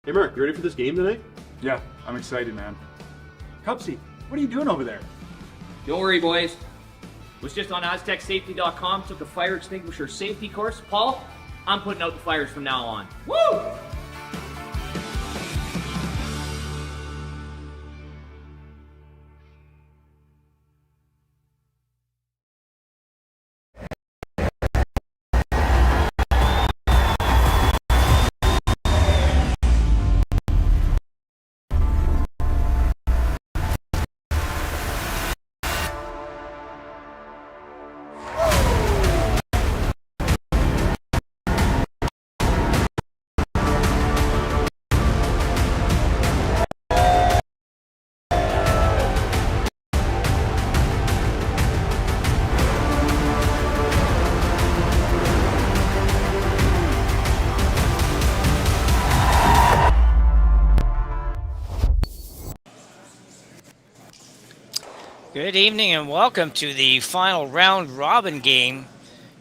Hey Mark, you ready for this game tonight? Yeah, I'm excited, man. Cupsy, what are you doing over there? Don't worry, boys. Was just on AztecSafety.com, took a fire extinguisher safety course. Paul, I'm putting out the fires from now on. Woo! Good evening and welcome to the final round robin game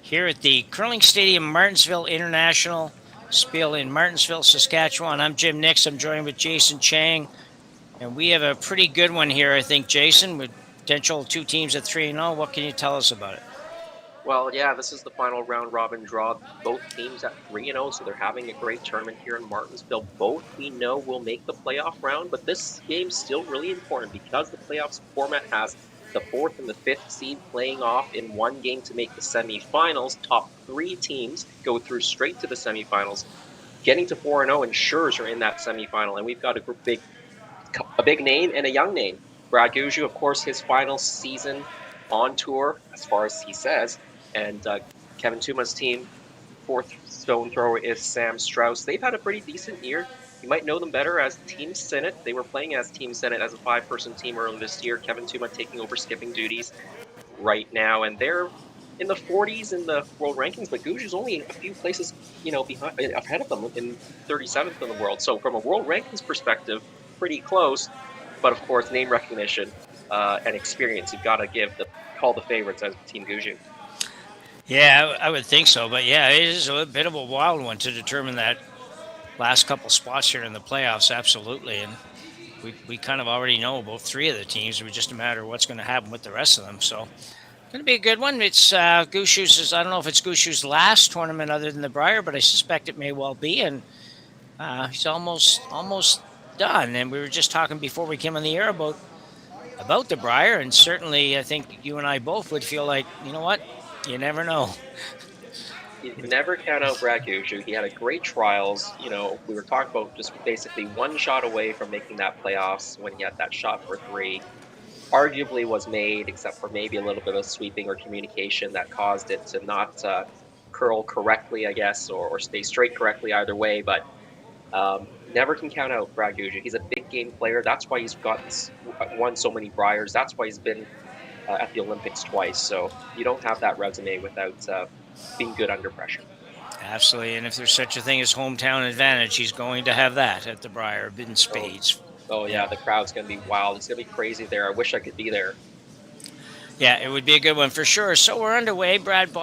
here at the Curling Stadium Martensville International Spiel in Martensville, Saskatchewan. I'm Jim Nix. I'm joined with Jason Chang, and we have a pretty good one here, I think, Jason, with potential two teams at 3-0. What can you tell us about it? Well, yeah, this is the final round robin draw. Both teams at 3-0, so they're having a great tournament here in Martensville. Both we know will make the playoff round, but this game's still really important because the playoffs format has the 4th and the 5th seed playing off in one game to make the semifinals. Top 3 teams go through straight to the semifinals. Getting to 4-0 ensures you're in that semifinal, and we've got a big name and a young name. Brad Gushu, of course, his final season on tour, as far as he says. And Kevin Tuma's team, 4th stone thrower, is Sam Strauss. They've had a pretty decent year. You might know them better as Team Senate. They were playing as Team Senate as a 5-person team earlier this year. Kevin Tuma taking over skipping duties right now. And they're in the 40s in the world rankings, but Gushu's only a few places, behind, ahead of them in 37th in the world. So from a world rankings perspective, pretty close. But of course, name recognition and experience, you've got to call the favorites as Team Gushu. Yeah, I would think so. But yeah, it is a bit of a wild one to determine that last couple spots here in the playoffs, absolutely. And we kind of already know about 3 of the teams. It's just a matter of what's going to happen with the rest of them. So going to be a good one. It's Gushu's, I don't know if it's Gushu's last tournament other than the Brier, but I suspect it may well be. And he's almost done. And we were just talking before we came on the air about the Brier. And certainly I think you and I both would feel like, you know what? You never know. You can never count out Brad Gushu. He had a great trials. We were talking about just basically one shot away from making that playoffs when he had that shot for 3. Arguably was made, except for maybe a little bit of sweeping or communication that caused it to not curl correctly, I guess, or stay straight correctly either way. But never can count out Brad Gushu. He's a big game player. That's why he's won so many Briers. That's why he's been at the Olympics twice. So you don't have that resume without being good under pressure. Absolutely. And if there's such a thing as hometown advantage, he's going to have that at the Brier in spades. Oh yeah, the crowd's going to be wild. It's going to be crazy there. I wish I could be there. Yeah, it would be a good one for sure. So we're underway. Brendan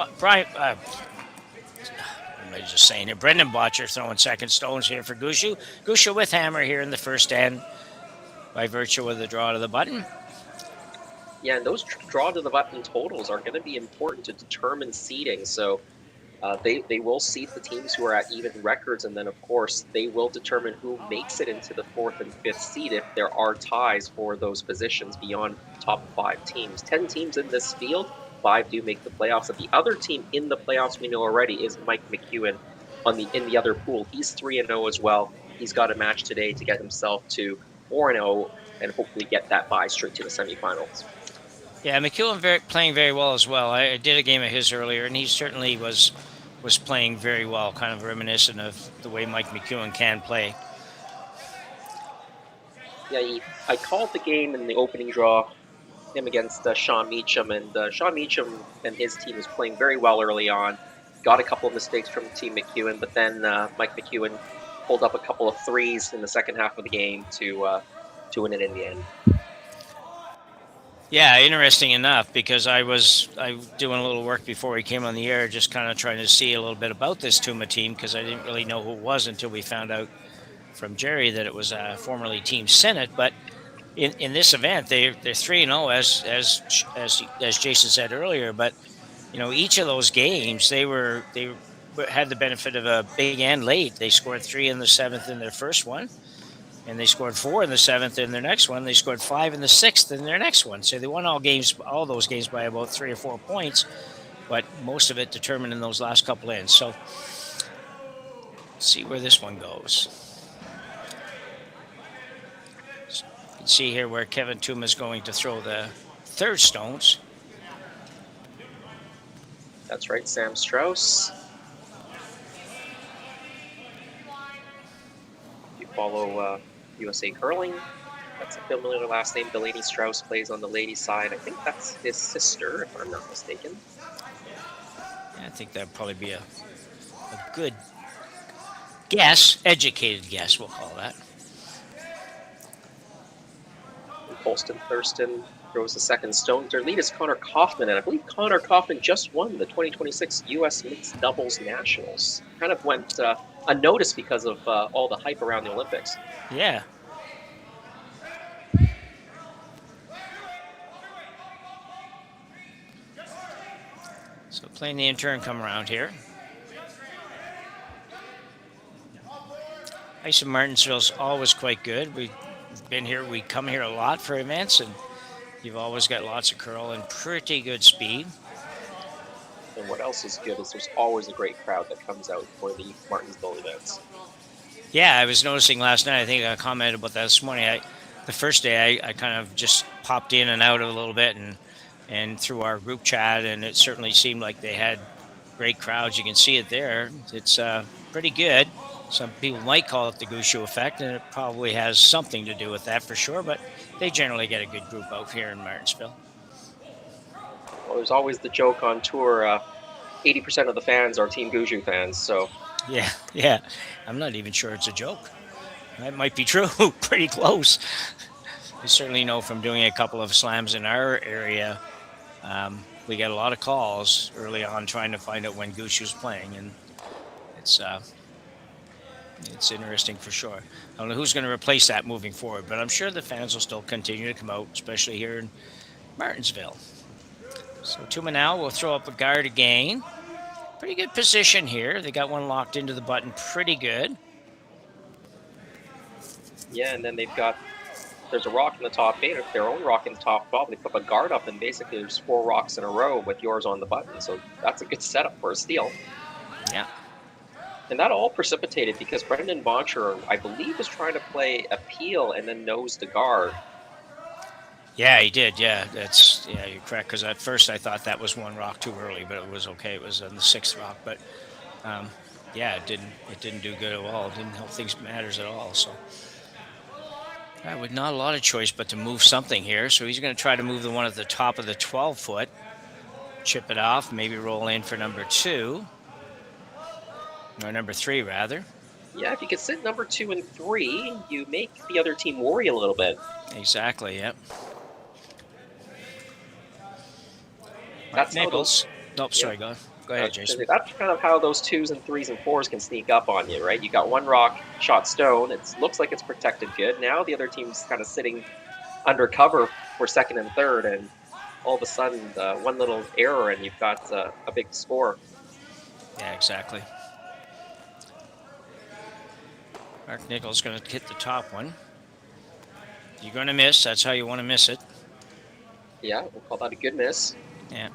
Botcher throwing second stones here for Gushu. Gushu with hammer here in the first end by virtue of the draw to the button. Yeah, and those draw to the button totals are going to be important to determine seeding. So they will seed the teams who are at even records, and then of course they will determine who makes it into the 4th and 5th seed if there are ties for those positions beyond top 5 teams. 10 teams in this field, 5 do make the playoffs. And the other team in the playoffs we know already is Mike McEwen in the other pool. He's 3-0 as well. He's got a match today to get himself to 4-0 and hopefully get that bye straight to the semifinals. Yeah, McEwen playing very well as well. I did a game of his earlier, and he certainly was playing very well, kind of reminiscent of the way Mike McEwen can play. Yeah, I called the game in the opening draw, him against Sean Meacham, and Sean Meacham and his team was playing very well early on. Got a couple of mistakes from Team McEwen, but then Mike McEwen pulled up a couple of threes in the second half of the game to win it in the end. Yeah, interesting enough, because I was doing a little work before we came on the air, just kind of trying to see a little bit about this Tuma team, because I didn't really know who it was until we found out from Jerry that it was formerly Team Senate, but in this event they're 3-0 as Jason said earlier. But each of those games they had the benefit of a big and late. They scored 3 in the 7th in their first one, and they scored 4 in the 7th in their next one. They scored 5 in the 6th in their next one. So they won all those games by about 3 or 4 points, but most of it determined in those last couple ends. So let's see where this one goes. So you can see here where Kevin Tuma is going to throw the third stones. That's right, Sam Strauss. You follow USA Curling. That's a familiar last name. Delaney Strauss plays on the ladies' side. I think that's his sister, if I'm not mistaken. Yeah, I think that'd probably be a good guess, educated guess, we'll call that. And Colston Thurston throws the second stone. Their lead is Connor Kaufman, and I believe Connor Kaufman just won the 2026 U.S. Mixed Doubles Nationals. Kind of went unnoticed because of all the hype around the Olympics. Yeah. So playing the intern come around here. Ice in Martensville's always quite good. We've been here, we come here a lot for events, and you've always got lots of curl and pretty good speed. And what else is good is there's always a great crowd that comes out for the Martensville events. Yeah, I was noticing last night, I think I commented about that this morning. The first day I kind of just popped in and out a little bit and through our group chat, and it certainly seemed like they had great crowds. You can see it there. It's pretty good. Some people might call it the Gushu effect, and it probably has something to do with that for sure, but they generally get a good group out here in Martensville. Well, there's always the joke on tour, 80% of the fans are Team Gushu fans, so... Yeah. I'm not even sure it's a joke. That might be true. Pretty close. I certainly know from doing a couple of slams in our area, we get a lot of calls early on trying to find out when Gushu's playing, and it's interesting for sure. I don't know who's going to replace that moving forward, but I'm sure the fans will still continue to come out, especially here in Martensville. So Tuma now will throw up a guard again. Pretty good position here. They got one locked into the button pretty good. Yeah, and then there's a rock in the top 8, or their own rock in the top 12. They put a guard up, and basically there's 4 rocks in a row with yours on the button. So that's a good setup for a steal. Yeah. And that all precipitated because Brendan Boncher, I believe, was trying to play a peel and then nosed the guard. Yeah, he did. Yeah, you're correct. Because at first I thought that was one rock too early, but it was okay. It was on the 6th rock, but it didn't do good at all. It didn't help things matters at all. So with not a lot of choice but to move something here. So he's going to try to move the one at the top of the 12-foot, chip it off, maybe roll in for number 2. Or number 3, rather. Yeah, if you could sit number 2 and 3, you make the other team worry a little bit. Exactly, yep. That's Nichols. Sorry, go ahead, Jason. That's kind of how those 2s and 3s and 4s can sneak up on you, right? You got one rock shot stone. It looks like it's protected good. Now the other team's kind of sitting under cover for 2nd and 3rd, and all of a sudden one little error and you've got a big score. Yeah, exactly. Mark Nichols going to hit the top one. You're going to miss. That's how you want to miss it. Yeah, we'll call that a good miss. Yeah.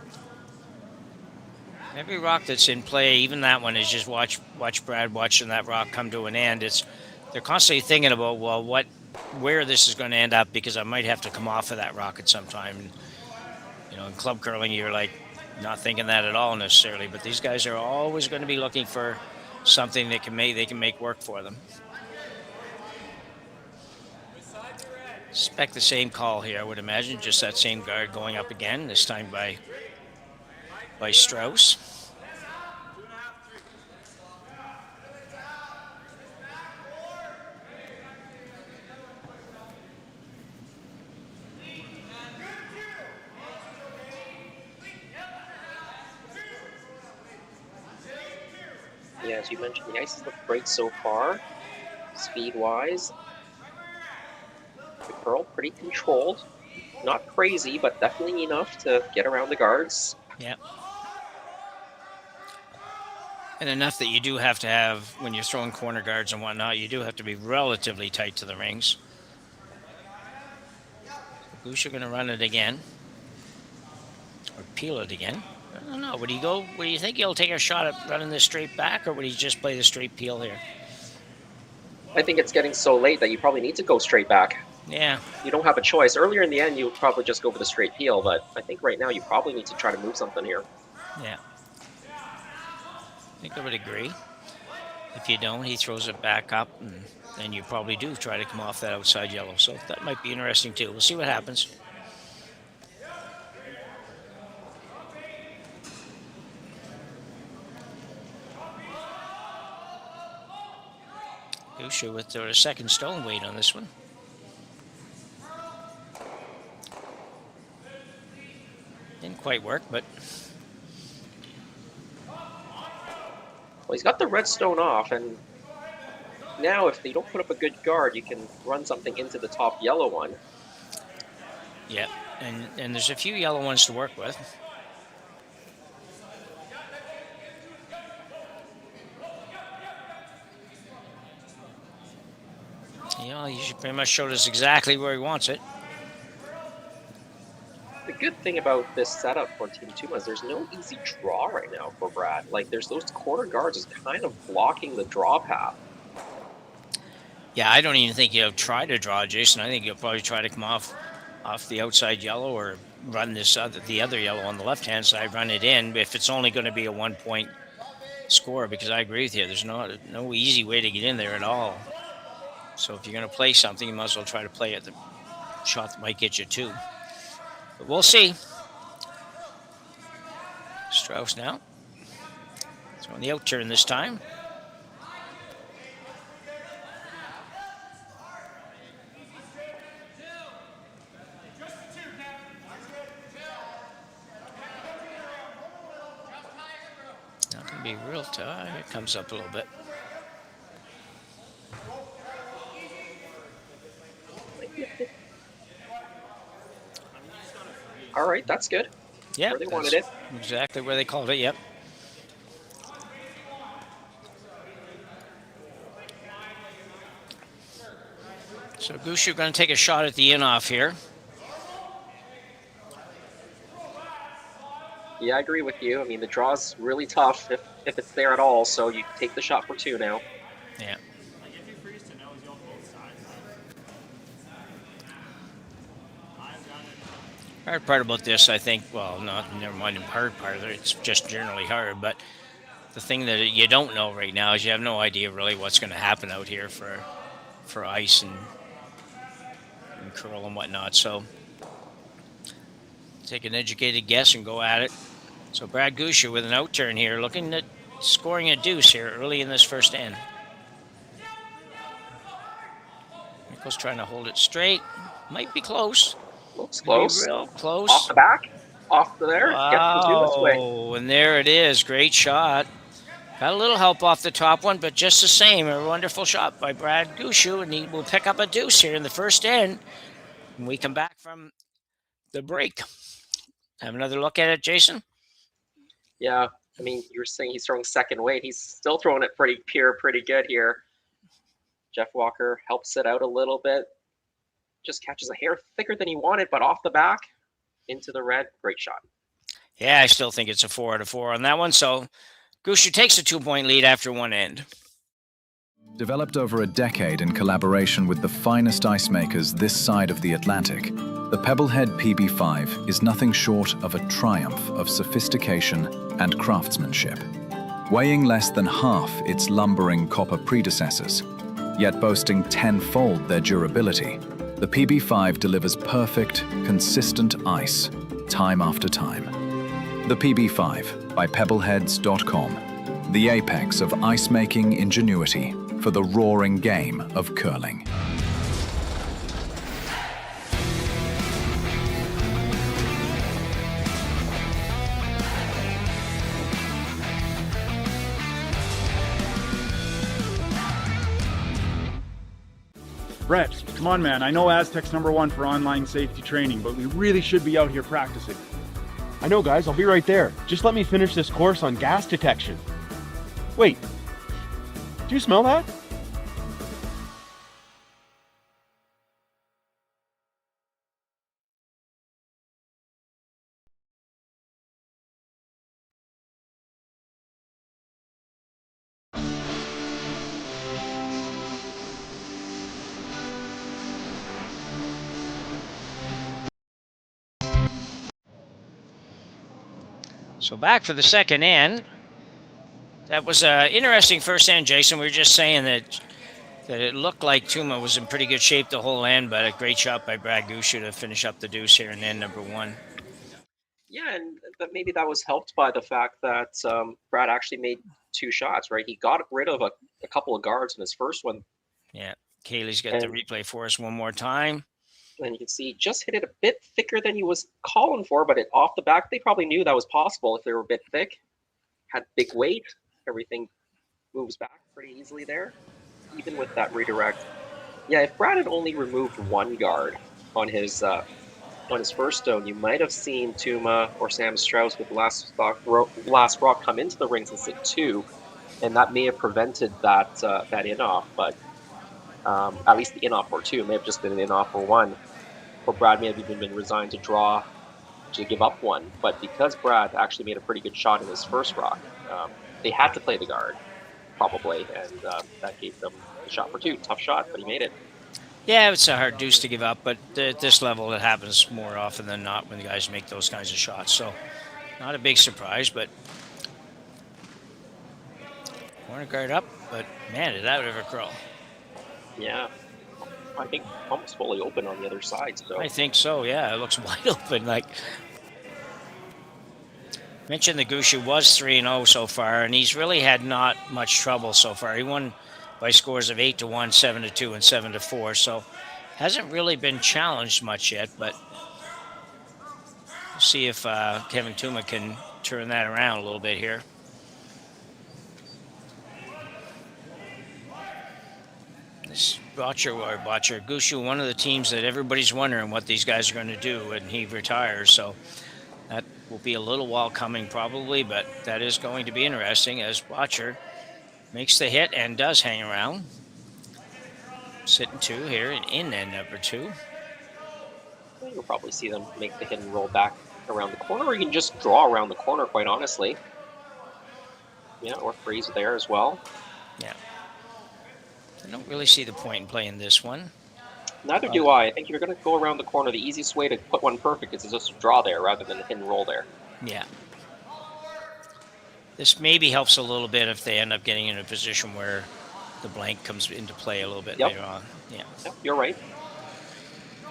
Every rock that's in play, even that one, is just watch Brad watching that rock come to an end. They're constantly thinking about, well, where this is going to end up, because I might have to come off of that rock at some time. And, in club curling, you're like not thinking that at all necessarily, but these guys are always going to be looking for something they can make work for them. Expect the same call here, I would imagine. Just that same guard going up again, this time by Strauss. Yeah, as you mentioned, the ice has looked great so far. speed-wise. The curl pretty controlled. Not crazy, but definitely enough to get around the guards. Yeah. And enough that you do have to have, when you're throwing corner guards and whatnot, you do have to be relatively tight to the rings. So Gushu going to run it again. Or peel it again. I don't know. Would he go? Would you think he'll take a shot at running this straight back, or would he just play the straight peel here? I think it's getting so late that you probably need to go straight back. Yeah. You don't have a choice. Earlier in the end, you would probably just go for the straight peel, but I think right now you probably need to try to move something here. Yeah. I think I would agree. If you don't, he throws it back up, and then you probably do try to come off that outside yellow. So that might be interesting too. We'll see what happens. Gushu with their second stone weight on this one. Didn't quite work, but... Well, he's got the red stone off, and now if they don't put up a good guard, you can run something into the top yellow one. Yeah, and there's a few yellow ones to work with. You know, he pretty much showed us exactly where he wants it. The good thing about this setup for Team Tuma is there's no easy draw right now for Brad. Like, there's those corner guards is kind of blocking the draw path. Yeah, I don't even think he'll try to draw, Jason. I think he'll probably try to come off the outside yellow or run the other yellow on the left-hand side, run it in, if it's only going to be a 1-point score, because I agree with you. There's no easy way to get in there at all. So if you're going to play something, you might as well try to play at the shot that might get you two. But we'll see. Strauss now. It's on the out turn this time. Not going to be real tough. It comes up a little bit. All right, that's good. Yeah, where they wanted it. Exactly where they called it, yep. So Gushu going to take a shot at the in-off here. Yeah, I agree with you. I mean, the draw's really tough if it's there at all, so you take the shot for two now. Yeah. Hard part about this, I think, well, never mind the hard part of it, it's just generally hard, but the thing that you don't know right now is you have no idea really what's going to happen out here for ice and curl and whatnot, so take an educated guess and go at it. So Brad Gushu with an out turn here, looking at scoring a deuce here early in this first end. Nichols trying to hold it straight, might be close. Looks close. Real close. Off the back. Off to there. Wow. Gets the two this way. And there it is. Great shot. Got a little help off the top one, but just the same, a wonderful shot by Brad Gushu, and he will pick up a deuce here in the first end. When we come back from the break. Have another look at it, Jason? Yeah. I mean, you were saying he's throwing second weight. He's still throwing it pretty good here. Jeff Walker helps it out a little bit. Just catches a hair thicker than he wanted, but off the back into the red. Great shot. Yeah, I still think it's a 4 out of 4 on that one. So Gushu takes a 2-point lead after one end. Developed over a decade in collaboration with the finest ice makers this side of the Atlantic, the Pebblehead PB5 is nothing short of a triumph of sophistication and craftsmanship. Weighing less than half its lumbering copper predecessors, yet boasting tenfold their durability, the PB5 delivers perfect, consistent ice, time after time. The PB5 by Pebbleheads.com, the apex of ice-making ingenuity for the roaring game of curling. Brett, come on, man. I know Aztec's #1 for online safety training, but we really should be out here practicing. I know, guys. I'll be right there. Just let me finish this course on gas detection. Wait. Do you smell that? So back for the second end. That was an interesting first end, Jason. We were just saying that it looked like Tuma was in pretty good shape the whole end, but a great shot by Brad Gushu to finish up the deuce here in end number 1. Yeah, and maybe that was helped by the fact that Brad actually made 2 shots, right? He got rid of a couple of guards in his first one. Yeah, Kaylee's got the replay for us one more time. And you can see just hit it a bit thicker than he was calling for, but off the back, they probably knew that was possible if they were a bit thick. Had big weight, everything moves back pretty easily there, even with that redirect. Yeah, if Brad had only removed 1 guard on his first stone, you might have seen Tuma or Sam Strauss with the last rock come into the rings and sit 2, and that may have prevented that in-off, but at least the in-off for 2 may have just been an in-off for 1. Or Brad may have even been resigned to give up 1. But because Brad actually made a pretty good shot in his first rock, they had to play the guard, probably, and that gave them the shot for 2. Tough shot, but he made it. Yeah, it's a hard deuce to give up, but at this level, it happens more often than not when the guys make those kinds of shots. So, not a big surprise, but corner guard up, but man, did that ever curl. Yeah. I think almost fully open on the other side. So I think so, yeah. It looks wide open. Like mentioned, the Gushu was 3-0 so far, and he's really had not much trouble so far. He won by scores of 8-1, 7-2, and 7-4. So hasn't really been challenged much yet, but we'll see if Kevin Tuma can turn that around a little bit here. This Gushu, one of the teams that everybody's wondering what these guys are going to do when he retires. So that will be a little while coming probably, but that is going to be interesting as Botcher makes the hit and does hang around. Sitting 2 here in end number 2. You'll probably see them make the hit and roll back around the corner, or you can just draw around the corner, quite honestly. Yeah, or freeze there as well. Yeah. I don't really see the point in playing this one. Neither do I. I think if you're going to go around the corner, the easiest way to put one perfect is to just draw there rather than hit and roll there. Yeah. This maybe helps a little bit if they end up getting in a position where the blank comes into play a little bit later on. Yeah. Yep, you're right.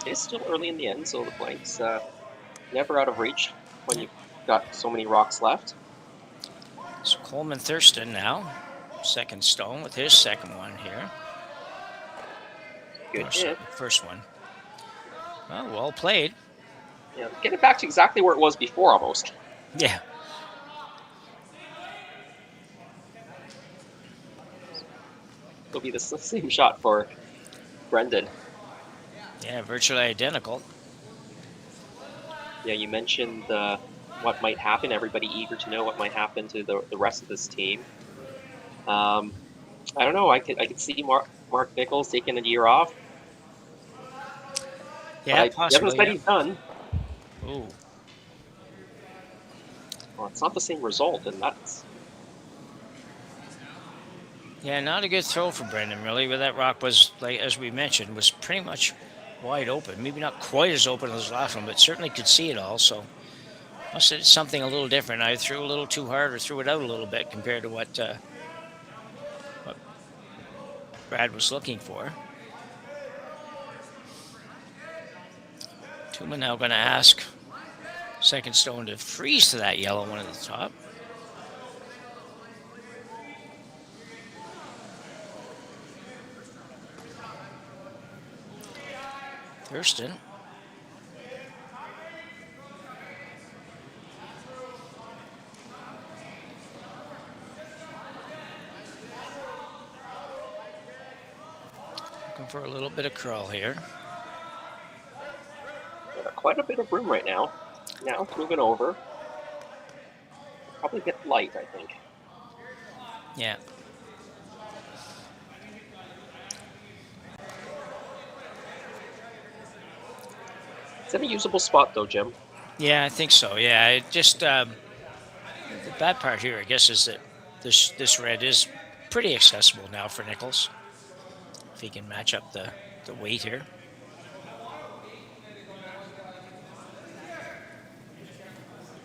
It's still early in the end, so the blank's never out of reach when you've got so many rocks left. So Coleman Thurston now, second stone with his second one here. Good hit. First one. Well played. Yeah, get it back to exactly where it was before almost. Yeah. It'll be the same shot for Brendan. Yeah, virtually identical. Yeah, you mentioned what might happen. Everybody eager to know what might happen to the rest of this team. I don't know. I could see Mark Nichols taking a year off. Yeah, possibly. He hasn't said he's done. Ooh. Well, it's not the same result, and that's... Yeah, not a good throw for Brendan, really. But that rock was, like as we mentioned, was pretty much wide open. Maybe not quite as open as the last one, but certainly could see it all. So must have did something a little different. I threw a little too hard or threw it out a little bit compared to what Brad was looking for. Tuma now going to ask second stone to freeze to that yellow one at the top. Thurston. Looking for a little bit of curl here. Got quite a bit of room right now. Now it's moving over. Probably a bit light, I think. Yeah. It's in a usable spot, though, Jim. Yeah, I think so. Yeah, it just the bad part here, I guess, is that this red is pretty accessible now for Nichols. If he can match up the weight here.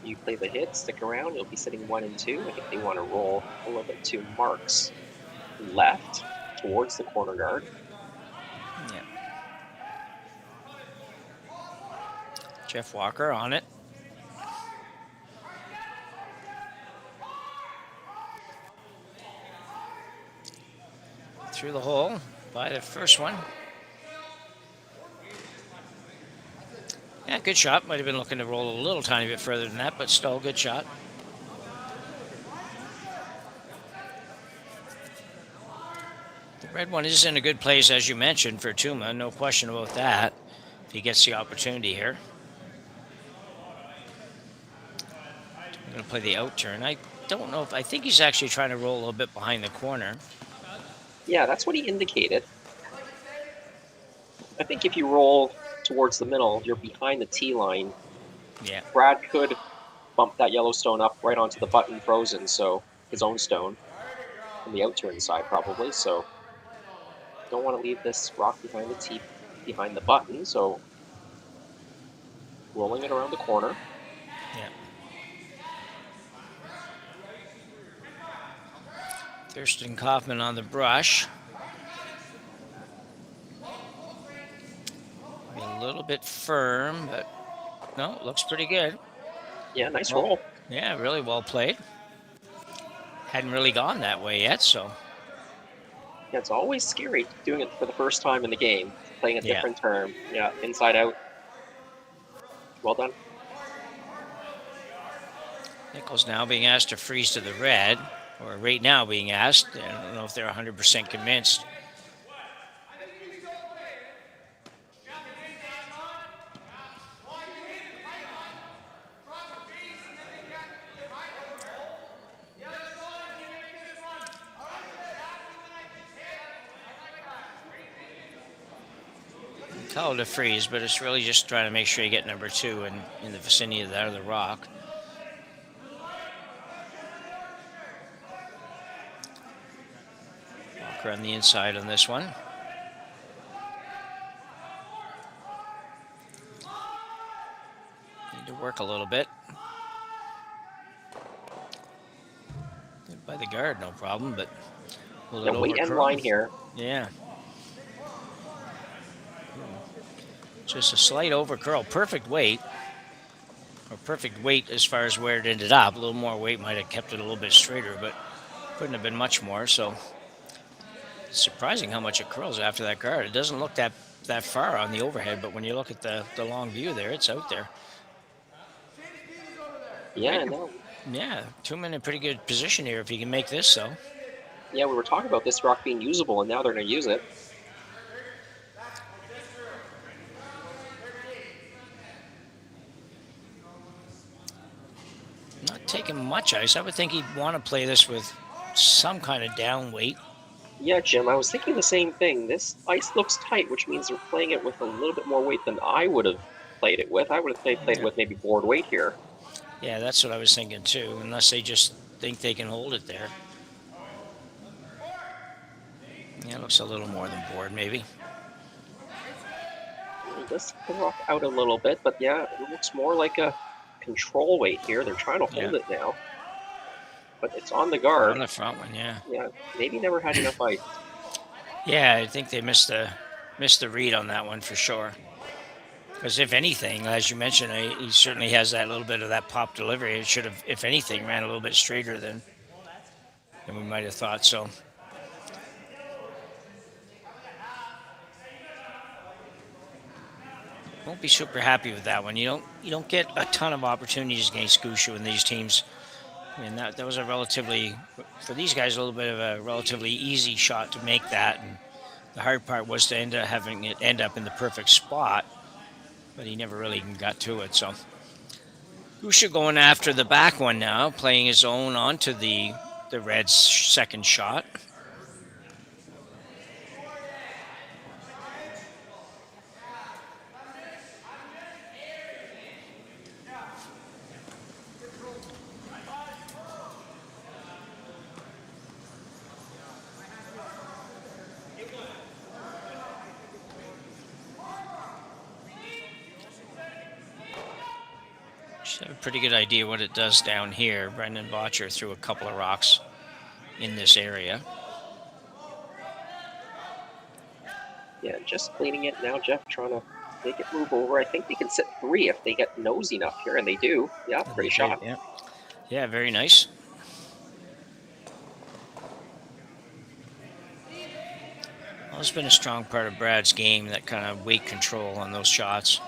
You play the hit, stick around, you'll be sitting 1 and 2. I think they want to roll a little bit to Mark's left towards the corner guard. Yeah. Jeff Walker on it. Through the hole by the first one. Yeah, good shot. Might have been looking to roll a little tiny bit further than that, but still a good shot. The red one is in a good place, as you mentioned, for Tuma. No question about that. If he gets the opportunity here. I'm going to play the out turn. I don't know if... I think he's actually trying to roll a little bit behind the corner. Yeah, that's what he indicated. I think if you roll towards the middle, you're behind the tee line. Yeah. Brad could bump that yellow stone up right onto the button frozen, so his own stone. On the out-turn side, probably, so don't want to leave this rock behind the tee, behind the button, so rolling it around the corner. Yeah. Thurston Kaufman on the brush. A little bit firm, but no, looks pretty good. Yeah, nice roll. Yeah, really well played. Hadn't really gone that way yet, so. Yeah, it's always scary doing it for the first time in the game, playing a different term. Yeah, inside out. Well done. Nichols now being asked to freeze to the red, or right now being asked. I don't know if they're 100% convinced. Call it a freeze, but it's really just trying to make sure you get number 2 in the vicinity of that other rock. Walker on the inside on this one. Need to work a little bit. Good by the guard, no problem, but will it Weight and overcurl? line here. Yeah. Just a slight overcurl. Perfect weight. Or perfect weight as far as where it ended up. A little more weight might have kept it a little bit straighter, but couldn't have been much more. So it's surprising how much it curls after that guard. It doesn't look that far on the overhead, but when you look at the long view there, it's out there. Yeah, I know. Yeah, Tuma in a pretty good position here if he can make this so. Yeah, we were talking about this rock being usable, and now they're going to use it. Not taking much ice. I would think he'd want to play this with some kind of down weight. Yeah, Jim, I was thinking the same thing. This ice looks tight, which means they're playing it with a little bit more weight than I would have played it with. I would have played it with maybe board weight here. Yeah, that's what I was thinking too, unless they just think they can hold it there. Yeah, it looks a little more than board, maybe. This can rock out a little bit, but yeah, it looks more like a control weight here. They're trying to hold it now. But it's on the guard. On the front one, yeah. Yeah, maybe never had enough ice. Yeah, I think they missed the read on that one for sure. Because if anything, as you mentioned, he certainly has that little bit of that pop delivery. It should have, if anything, ran a little bit straighter than we might have thought. So. Won't be super happy with that one. You don't get a ton of opportunities against Gushu in these teams. I mean, that was a relatively, for these guys, a little bit of a relatively easy shot to make that. And The hard part was to end up having it end up in the perfect spot, but he never really even got to it. So Gushu going after the back one now, playing his own onto the Reds' second shot. Have a pretty good idea what it does down here. Brendan Botcher threw a couple of rocks in this area. Yeah, just cleaning it now. Jeff trying to make it move over. I think they can sit 3 if they get nosy enough here, and they do. Yeah, great shot. Yeah, very nice. Well, it's been a strong part of Brad's game, that kind of weight control on those shots,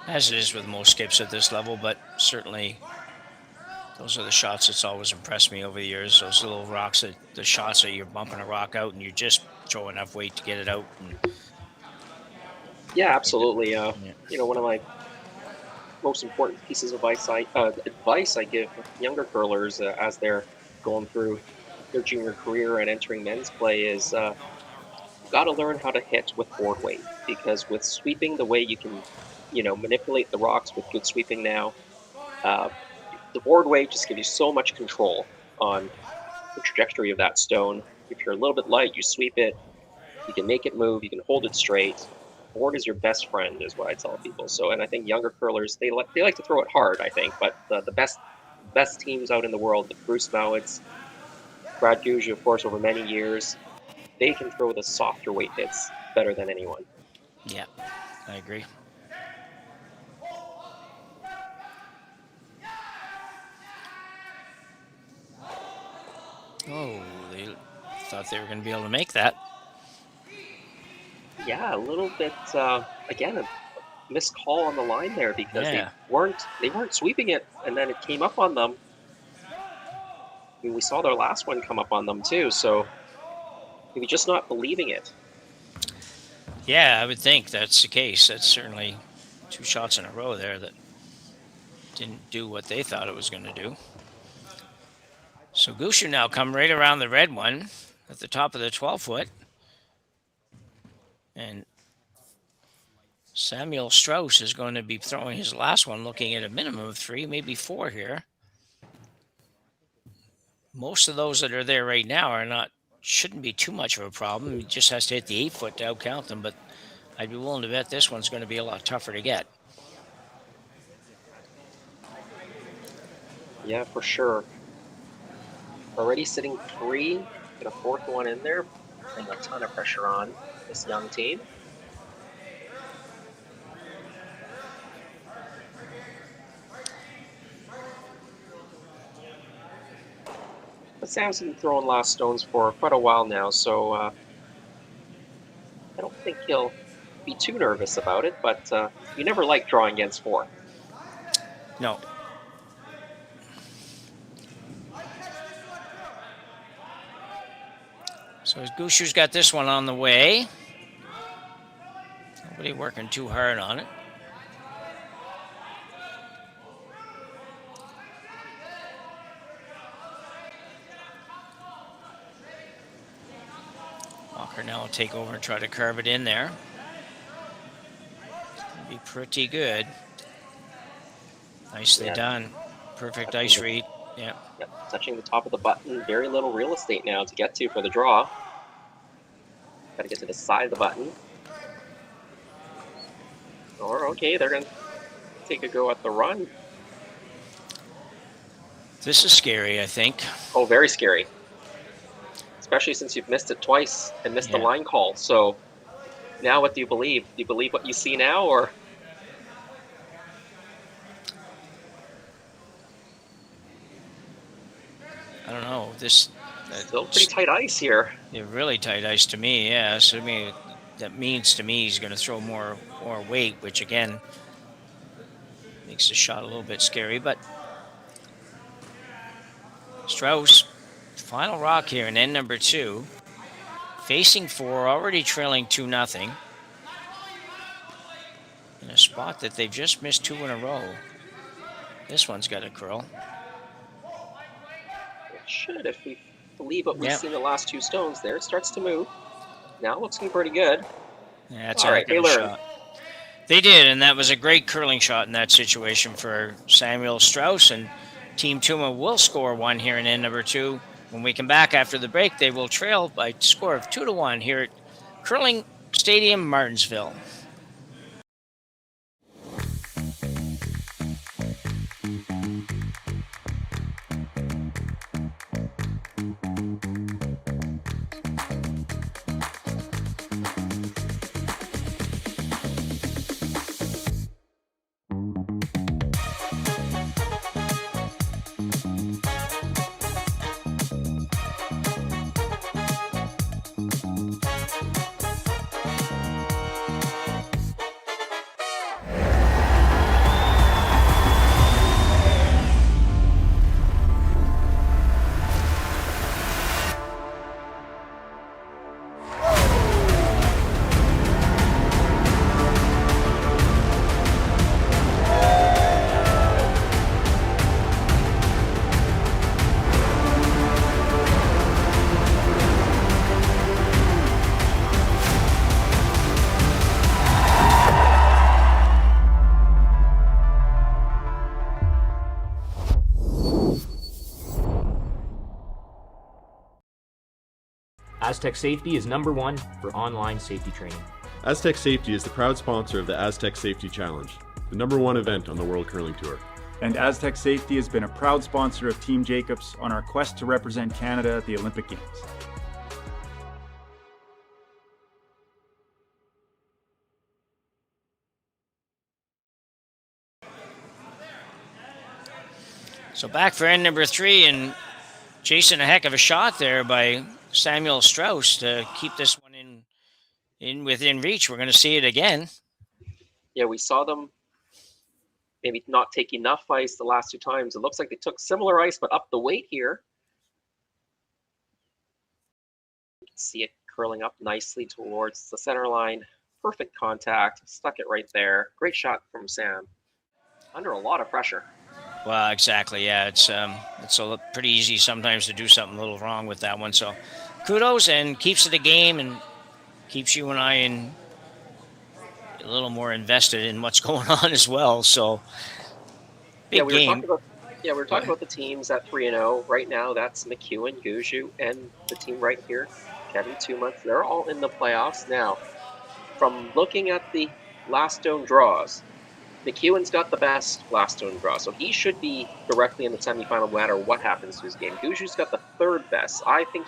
as it is with most skips at this level, but certainly those are the shots that's always impressed me over the years. Those little rocks, the shots that you're bumping a rock out and you just throw enough weight to get it out. Yeah, absolutely. One of my most important pieces of advice I give younger curlers as they're going through their junior career and entering men's play is got to learn how to hit with board weight, because with sweeping the way you can, manipulate the rocks with good sweeping now, the board weight just gives you so much control on the trajectory of that stone. If you're a little bit light, you sweep it, you can make it move, you can hold it straight. Board is your best friend, is what I tell people. So, and I think younger curlers, they like to throw it hard, I think, but the best teams out in the world, the Bruce Mowats, Brad Gushue, of course, over many years, they can throw the softer weight hits better than anyone. Yeah, I agree. Oh, they thought they were going to be able to make that. Yeah, a little bit, again, a missed call on the line there, because they weren't sweeping it, and then it came up on them. I mean, we saw their last one come up on them too, so maybe just not believing it. Yeah, I would think that's the case. That's certainly 2 shots in a row there that didn't do what they thought it was going to do. So Gushu now come right around the red one at the top of the 12-foot. And Samuel Strauss is going to be throwing his last one, looking at a minimum of 3, maybe 4 here. Most of those that are there right now shouldn't be too much of a problem. He just has to hit the 8-foot to outcount them, but I'd be willing to bet this one's going to be a lot tougher to get. Yeah, for sure. Already sitting 3, get a 4th one in there, putting a ton of pressure on this young team. But Sam's been throwing last stones for quite a while now, so I don't think he'll be too nervous about it, but you never like drawing against 4. No. So Gushue's got this one on the way. Nobody working too hard on it. Walker now will take over and try to carve it in there. It'll be pretty good. Nicely done. Perfect ice read. Yeah. Yep, touching the top of the button. Very little real estate now to get to for the draw. Got to get to the side of the button. Or, okay, they're going to take a go at the run. This is scary, I think. Oh, very scary. Especially since you've missed it twice and missed the line call. So now what do you believe? Do you believe what you see now, or? I don't know. Still pretty tight ice here. Yeah, really tight ice to me, yeah. So, I mean, that means to me he's going to throw more weight, which, again, makes the shot a little bit scary. But Strauss, final rock here in end number 2. facing 4, already trailing 2-0. In a spot that they've just missed 2 in a row. This one's got a curl. It should, if we believe what we've Yep. seen the last 2 stones there. It starts to move. Now it looks to be pretty good. Yeah, that's All a right, heck of they a learned. shot. They did, and that was a great curling shot in that situation for Samuel Strauss. And Team Tuma will score 1 here in end number 2. When we come back after the break, they will trail by a score of 2-1 here at Curling Stadium, Martensville. Aztec Safety is #1 for online safety training. Aztec Safety is the proud sponsor of the Aztec Safety Challenge, the #1 event on the World Curling Tour. And Aztec Safety has been a proud sponsor of Team Jacobs on our quest to represent Canada at the Olympic Games. So back for end number 3, and Jason, a heck of a shot there by Samuel Strauss to keep this one in within reach. We're going to see it again. Yeah, we saw them maybe not take enough ice the last 2 times. It looks like they took similar ice, but up the weight here. You can see it curling up nicely towards the center line. Perfect contact, stuck it right there. Great shot from Sam. Under a lot of pressure. Well, exactly. Yeah, it's pretty easy sometimes to do something a little wrong with that one. So kudos, and keeps it a game and keeps you and I a little more invested in what's going on as well. So big game. We were talking about the teams at 3-0 right now. That's McEwen, Gushu, and the team right here, Kevin Tuma. They're all in the playoffs now. From looking at the last stone draws, McEwen's got the best last stone draw, so he should be directly in the semifinal no matter what happens to his game. Gushu's got the 3rd best. I think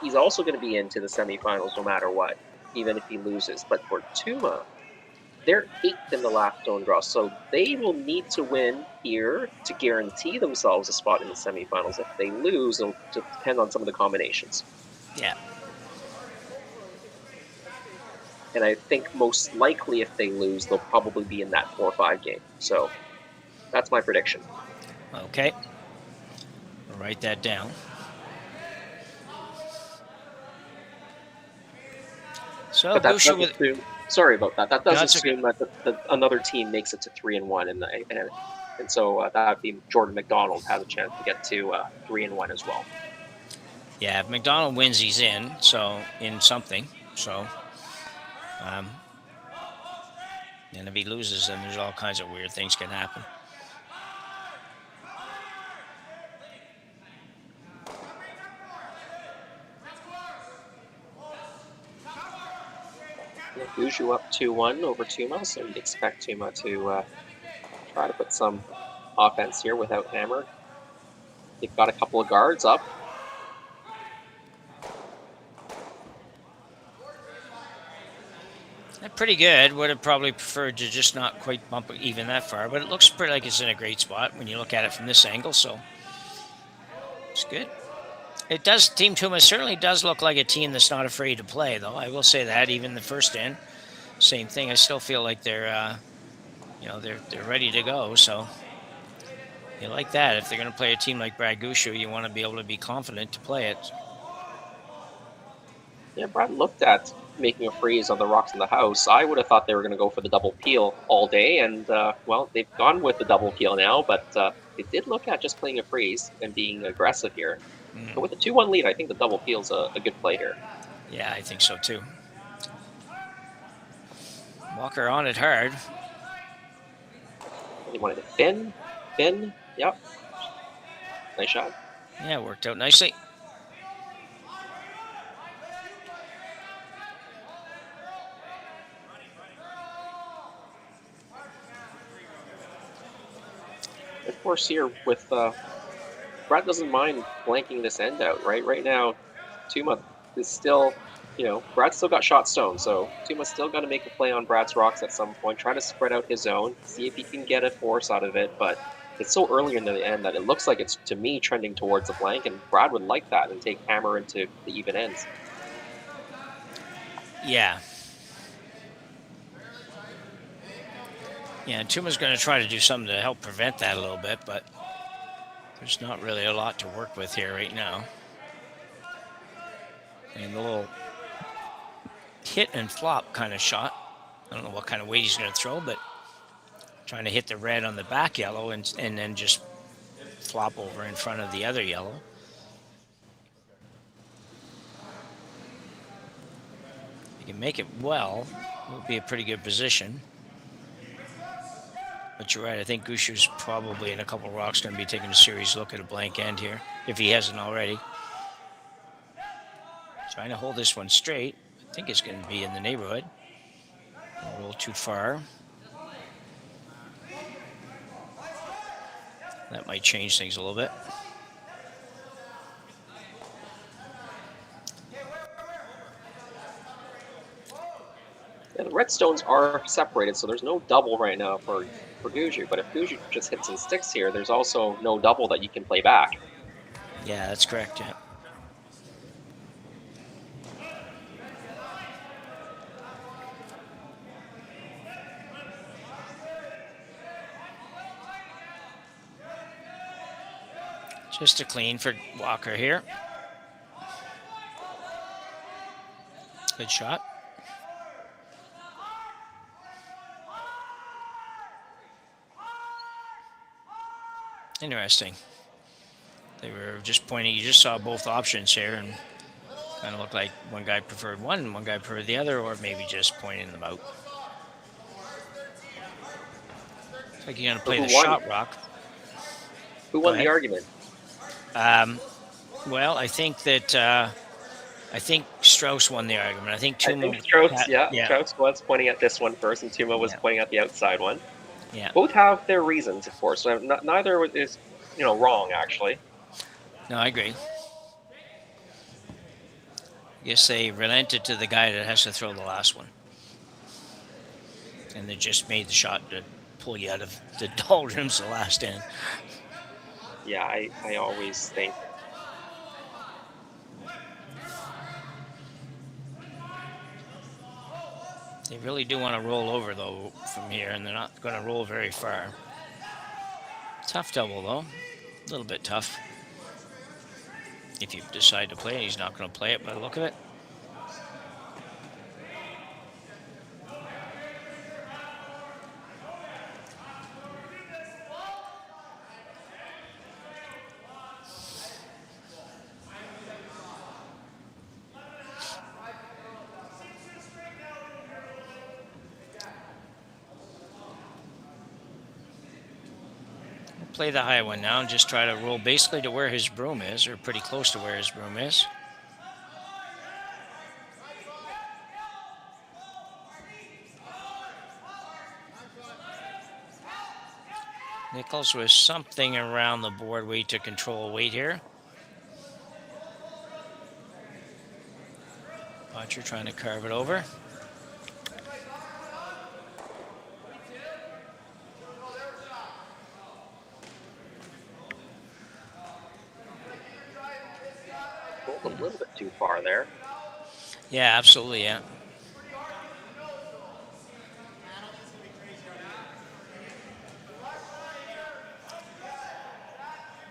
he's also going to be into the semifinals no matter what, even if he loses. But for Tuma, they're 8th in the last stone draw, so they will need to win here to guarantee themselves a spot in the semifinals. If they lose, it'll depend on some of the combinations. Yeah. And I think most likely if they lose, they'll probably be in that 4-5 game. So that's my prediction. Okay. I'll write that down. So But that Gushu doesn't with assume, sorry about that. That does That's okay. assume that another team makes it to 3-1, and so that would be Jordan McDonald has a chance to get to 3-1 as well. Yeah, if McDonald wins, he's in. So in something. So. And if he loses, then there's all kinds of weird things can happen. Gushu up 2-1 over Tuma, so you'd expect Tuma to try to put some offense here without Hammer. They've got a couple of guards up. Pretty good. Would have probably preferred to just not quite bump it even that far, but it looks pretty like it's in a great spot when you look at it from this angle, so it's good. It does. Team Tuma certainly does look like a team that's not afraid to play, though. I will say that. Even the first end, same thing. I still feel like they're ready to go. So you like that. If they're going to play a team like Brad Gushu, you want to be able to be confident to play it. Yeah, Brad looked at making a freeze on the rocks in the house. I would have thought they were going to go for the double peel all day, and well, they've gone with the double peel now, but they did look at just playing a freeze and being aggressive here. But with a 2-1 lead, I think the double peel's a good play here. Yeah, I think so too. Walker on it hard. They wanted to fin, yep. Nice shot. Yeah, worked out nicely. Of course, here with Brad doesn't mind blanking this end out, right? Right now, Tuma is still, Brad's still got shot stone, so Tuma's still got to make a play on Brad's rocks at some point, try to spread out his own, see if he can get a force out of it, but it's so early in the end that it looks like it's, to me, trending towards the blank, and Brad would like that and take hammer into the even ends. Yeah. Yeah, and Tuma's going to try to do something to help prevent that a little bit, but there's not really a lot to work with here right now. And the little hit and flop kind of shot. I don't know what kind of weight he's going to throw, but trying to hit the red on the back yellow and then just flop over in front of the other yellow. If you can make it well, it will be a pretty good position. But you're right, I think Gushue's probably in a couple of rocks going to be taking a serious look at a blank end here, if he hasn't already. Trying to hold this one straight. I think it's going to be in the neighborhood. A little too far. That might change things a little bit. Yeah, the red stones are separated, so there's no double right now for Gushue. But if Gushue just hits and sticks here, there's also no double that you can play back. Yeah, that's correct, yeah. Just a clean for Walker here. Good shot. Interesting. They were just pointing, you just saw both options here and kind of looked like one guy preferred one and one guy preferred the other, or maybe just pointing them out. Looks like you're going to play the shot rock. Who won the argument? Well, I think that Strauss won the argument. I think Tuma. I think Strauss, Strauss was pointing at this one first, and Tuma was pointing at the outside one. Yeah. Both have their reasons, of course. So neither is, wrong actually. No, I agree. I guess they relented to the guy that has to throw the last one, and they just made the shot to pull you out of the doldrums the last end. Yeah, I always think. They really do want to roll over, though, from here, and they're not going to roll very far. Tough double, though. A little bit tough. If you decide to play it, he's not going to play it by the look of it. Play the high one now and just try to roll basically to where his broom is, or pretty close to where his broom is. Nichols with something around the board weight to control weight here. Botcher trying to carve it over. A little bit too far there. Yeah, absolutely, yeah.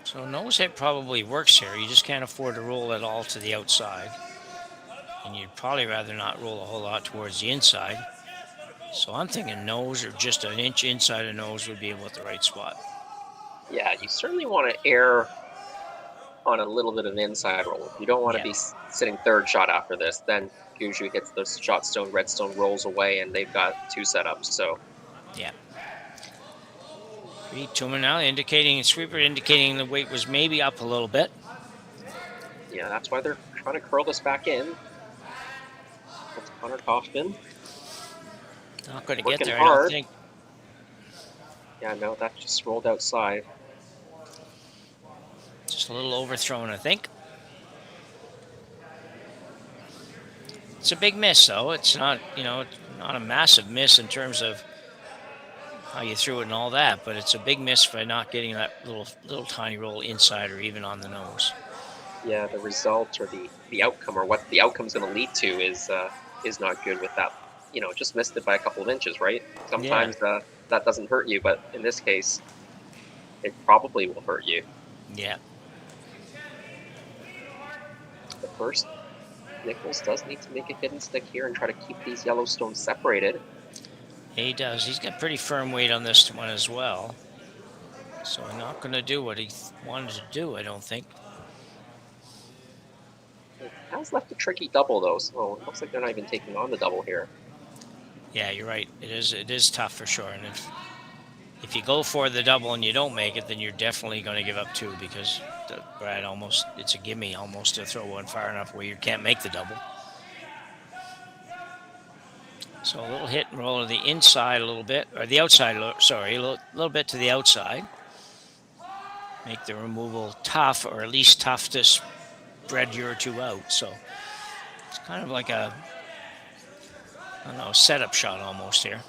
So nose hit probably works here. You just can't afford to roll it all to the outside. and you'd probably rather not roll a whole lot towards the inside. So I'm thinking nose or just an inch inside of nose would be about the right spot. Yeah, you certainly want to err on a little bit of an inside roll. You don't want to be sitting third shot after this. Then Gushu hits the shot stone, redstone rolls away, and they've got 2 setups. So yeah. Tuma now indicating, sweeper indicating the weight was maybe up a little bit. yeah, that's why they're trying to curl this back in. That's Connor Kaufman. Not going to get there, hard. I don't think. Yeah, no, that just rolled outside. Just a little overthrown, I think. It's a big miss, though. It's not, it's not a massive miss in terms of how you threw it and all that, but it's a big miss for not getting that little tiny roll inside or even on the nose. Yeah, the result or the outcome or what the outcome's going to lead to is not good with that. Just missed it by a couple of inches, right? Sometimes that doesn't hurt you, but in this case, it probably will hurt you. Yeah. But first, Nichols does need to make a hidden stick here and try to keep these Yellowstones separated. He does. He's got pretty firm weight on this one as well. So he's not going to do what he wanted to do, I don't think. It has left a tricky double, though, so it looks like they're not even taking on the double here. Yeah, you're right. It is tough for sure. And if you go for the double and you don't make it, then you're definitely going to give up 2 because Brad it's a gimme almost to throw one far enough where you can't make the double. So a little hit and roll to the inside a little bit, or the outside, sorry, a little bit to the outside. Make the removal tough, or at least tough to spread your 2 out. So it's kind of like a, I don't know, setup shot almost here.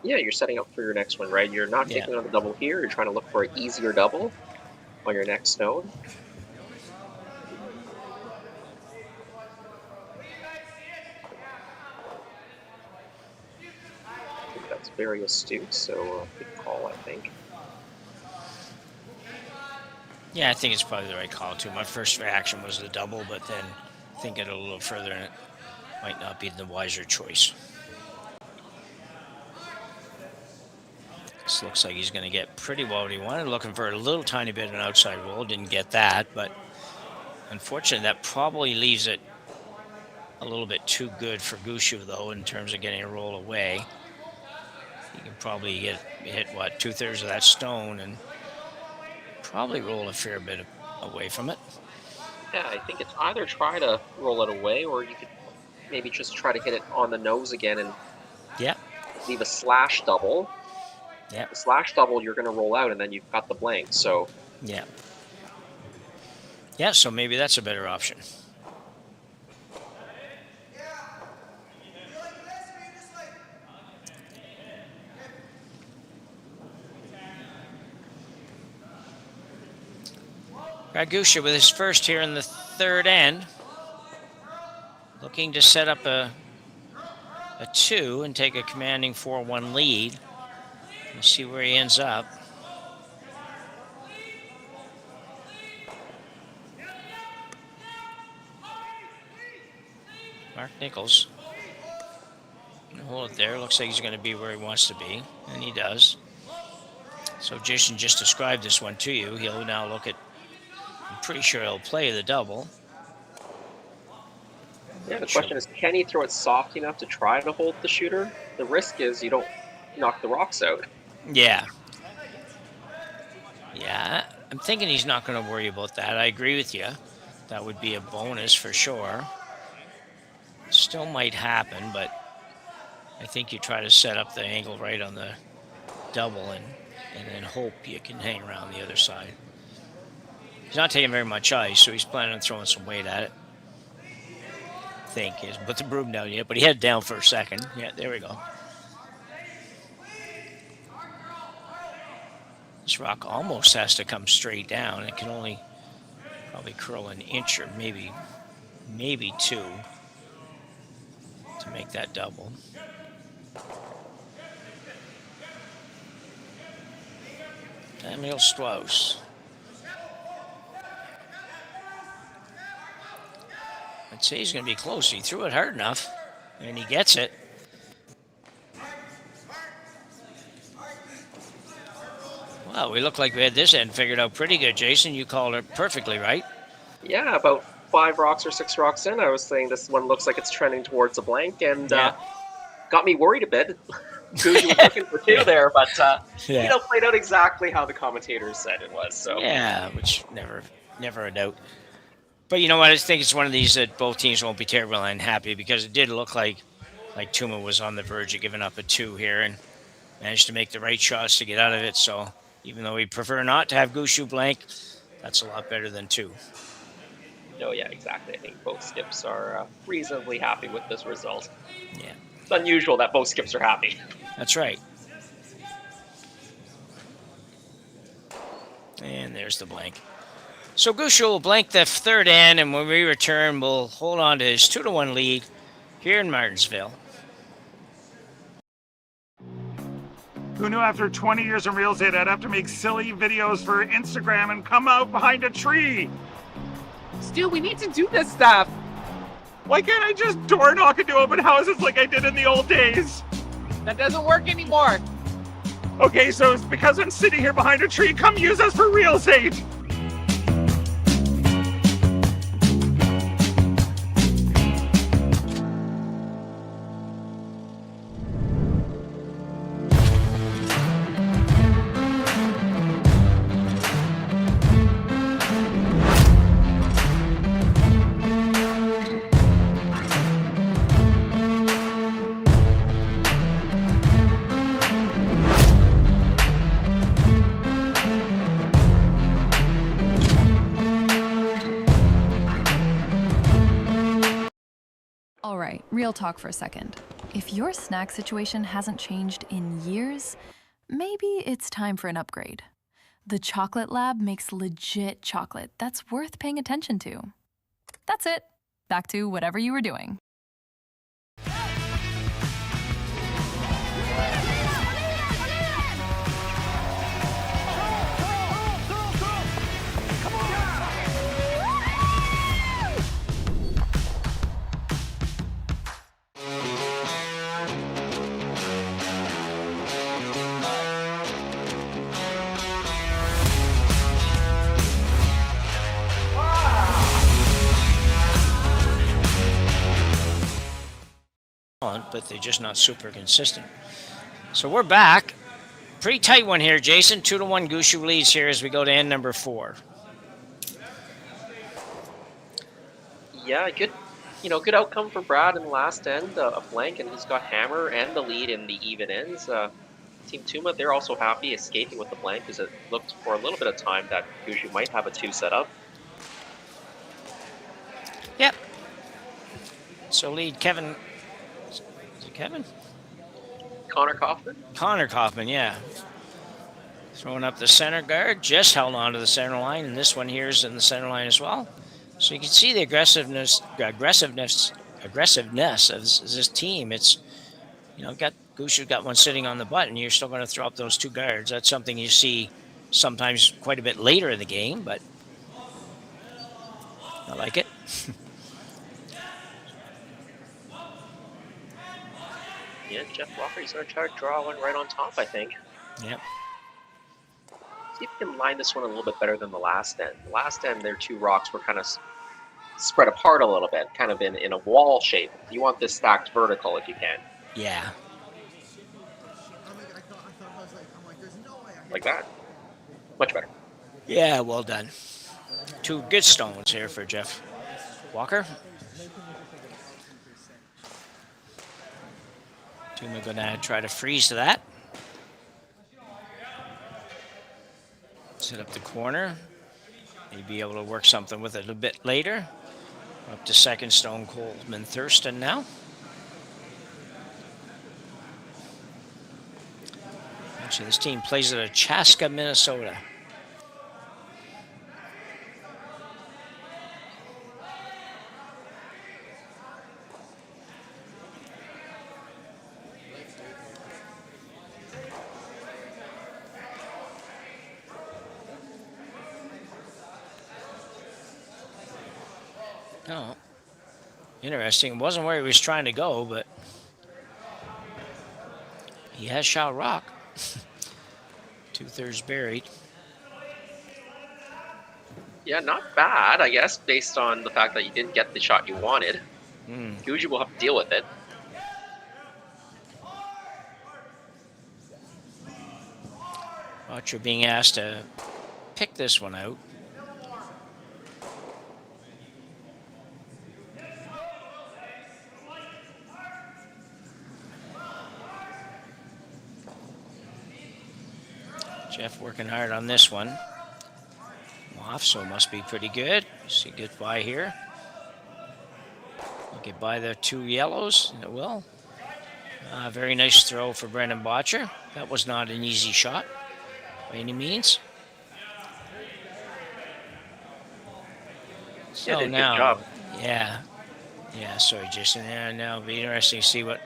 Yeah, you're setting up for your next one, right? You're not taking on the double here. You're trying to look for an easier double on your next stone. I think that's very astute, so good call, I think. Yeah, I think it's probably the right call, too. My first reaction was the double, but then thinking a little further, and it might not be the wiser choice. This looks like he's going to get pretty well what he wanted. Looking for a little tiny bit of an outside roll. Didn't get that, but unfortunately, that probably leaves it a little bit too good for Gushu, though, in terms of getting a roll away. He can probably hit 2/3 of that stone and probably roll a fair bit away from it. Yeah, I think it's either try to roll it away or you could maybe just try to hit it on the nose again and leave a slash double. Yeah. The slash double you're going to roll out and then you've got the blank, so. Yeah. Yeah, so maybe that's a better option. Gushu with his first here in the third end. Looking to set up a 2 and take a commanding 4-1 lead. We'll see where he ends up. Mark Nichols. Hold it there. Looks like he's going to be where he wants to be, and he does. So Jason just described this one to you. He'll now look at, I'm pretty sure he'll play the double. Yeah, the question is, can he throw it soft enough to try to hold the shooter? The risk is you don't knock the rocks out. Yeah. Yeah, I'm thinking he's not going to worry about that. I agree with you. That would be a bonus for sure. Still might happen, but I think you try to set up the angle right on the double and then hope you can hang around the other side. He's not taking very much ice, so he's planning on throwing some weight at it. I think he hasn't put the broom down yet, but he had it down for a second. Yeah, there we go. This rock almost has to come straight down. It can only probably curl an inch or maybe 2 to make that double. Emil Strauss. say he's going to be close. He threw it hard enough, and he gets it. Well, we look like we had this end figured out pretty good, Jason. You called it perfectly right. Yeah, about 5 rocks or 6 rocks in, I was saying this one looks like it's trending towards a blank, and got me worried a bit. Gushu was looking for 2 there, but played out exactly how the commentators said it was. So yeah, which never a doubt. But you know what? I think it's one of these that both teams won't be terribly unhappy, because it did look like Tuma was on the verge of giving up a 2 here and managed to make the right shots to get out of it. So even though we prefer not to have Gushu blank, that's a lot better than 2. No, yeah, exactly. I think both skips are reasonably happy with this result. Yeah. It's unusual that both skips are happy. That's right. And there's the blank. So Gushu will blank the third end, and when we return, we'll hold on to his 2-1 lead here in Martensville. Who knew after 20 years in real estate I'd have to make silly videos for Instagram and come out behind a tree? Stu, we need to do this stuff. Why can't I just door knock into open houses like I did in the old days? That doesn't work anymore. Okay, so it's because I'm sitting here behind a tree. Come use us for real estate. All right, real talk for a second. If your snack situation hasn't changed in years, maybe it's time for an upgrade. The Chocolate Lab makes legit chocolate that's worth paying attention to. That's it. Back to whatever you were doing. But they're just not super consistent. So we're back. Pretty tight one here, Jason. 2-1 Gushu leads here as we go to end number 4. Yeah, good outcome for Brad in the last end, a blank, and he's got hammer and the lead in the even ends. Team Tuma, they're also happy escaping with the blank, because it looked for a little bit of time that Gushu might have a 2 set up. Yep. So lead Kevin. Is it Kevin? Connor Kaufman? Connor Kaufman, yeah. Throwing up the center guard, just held on to the center line, and this one here is in the center line as well. So you can see the aggressiveness of this team. It's, Gushu got one sitting on the button. You're still going to throw up those 2 guards. That's something you see sometimes quite a bit later in the game, but I like it. Yeah, Jeff Walker, he's going to try to draw one right on top, I think. Yep. See if we can line this one a little bit better than the last end. The last end, their 2 rocks were kind of spread apart a little bit, kind of in a wall shape. You want this stacked vertical if you can. Yeah. Like that. Much better. Yeah, well done. 2 good stones here for Jeff Walker. Tuma going to try to freeze to that. Set up the corner. Maybe be able to work something with it a bit later. Up to second stone, Coleman Thurston now. Actually, this team plays at Chaska, Minnesota. Oh, Interesting. It wasn't where he was trying to go, but he has shot rock. 2/3 buried. Yeah, not bad, I guess, based on the fact that you didn't get the shot you wanted. Gushu will have to deal with it. Archer being asked to pick this one out. Jeff working hard on this one. Off, so must be pretty good. See, get by here. Get by the 2 yellows, and it will. Very nice throw for Brendan Botcher. That was not an easy shot by any means. So yeah, now, good job. yeah. Sorry, Jason. Yeah, now it'll be interesting to see what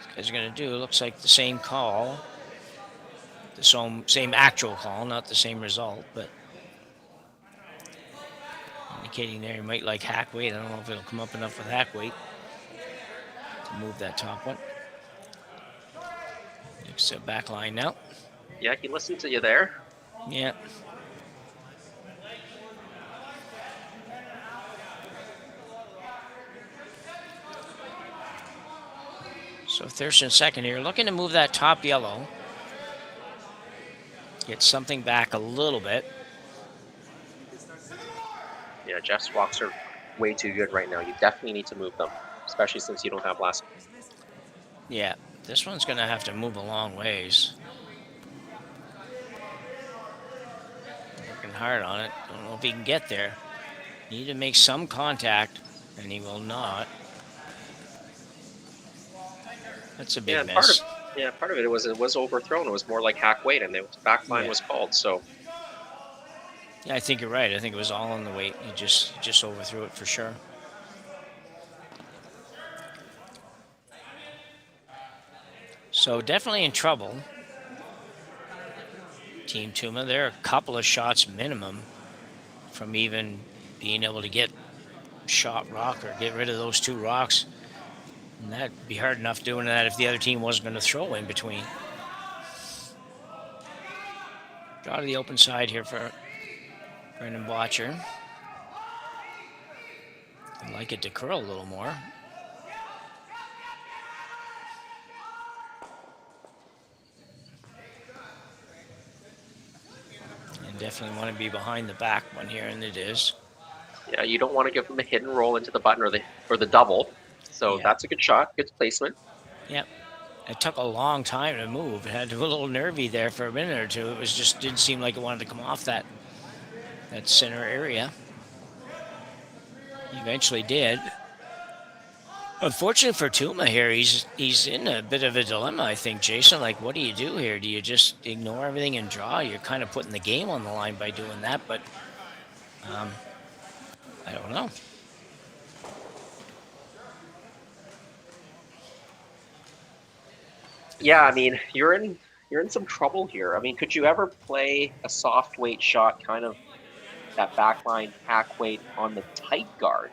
these guys are going to do. It looks like the same call. The same actual call, not the same result, but indicating there he might like hack weight. I don't know if it'll come up enough with hack weight to move that top one. Next back line now. Yeah, he listened to you there. Yeah. So Thurston second here, looking to move that top yellow. Get something back a little bit. Yeah, Jeff's walks are way too good right now. You definitely need to move them, especially since you don't have last. Yeah, this one's going to have to move a long ways. Working hard on it. Don't know if he can get there. Need to make some contact, and he will not. That's a big miss. Part of it was overthrown. It was more like hack weight, and the back line was called. So, yeah, I think you're right. I think it was all on the weight. He just overthrew it for sure. So definitely in trouble. Team Tuma. They're a couple of shots minimum from even being able to get shot rock or get rid of those 2 rocks. And that'd be hard enough doing that if the other team wasn't going to throw in between. Draw to the open side here for Brendan Botcher. I'd like it to curl a little more. And definitely want to be behind the back one here, and it is. Yeah, you don't want to give them a hidden roll into the button or the double. So that's a good shot, good placement. Yep. It took a long time to move. It had to be a little nervy there for a minute or two. It was just didn't seem like it wanted to come off that center area. Eventually did. Unfortunately for Tuma here, he's in a bit of a dilemma, I think, Jason. Like, what do you do here? Do you just ignore everything and draw? You're kind of putting the game on the line by doing that, but I don't know. Yeah, I mean, you're in some trouble here. I mean, could you ever play a soft weight shot, kind of that backline hack weight on the tight guard?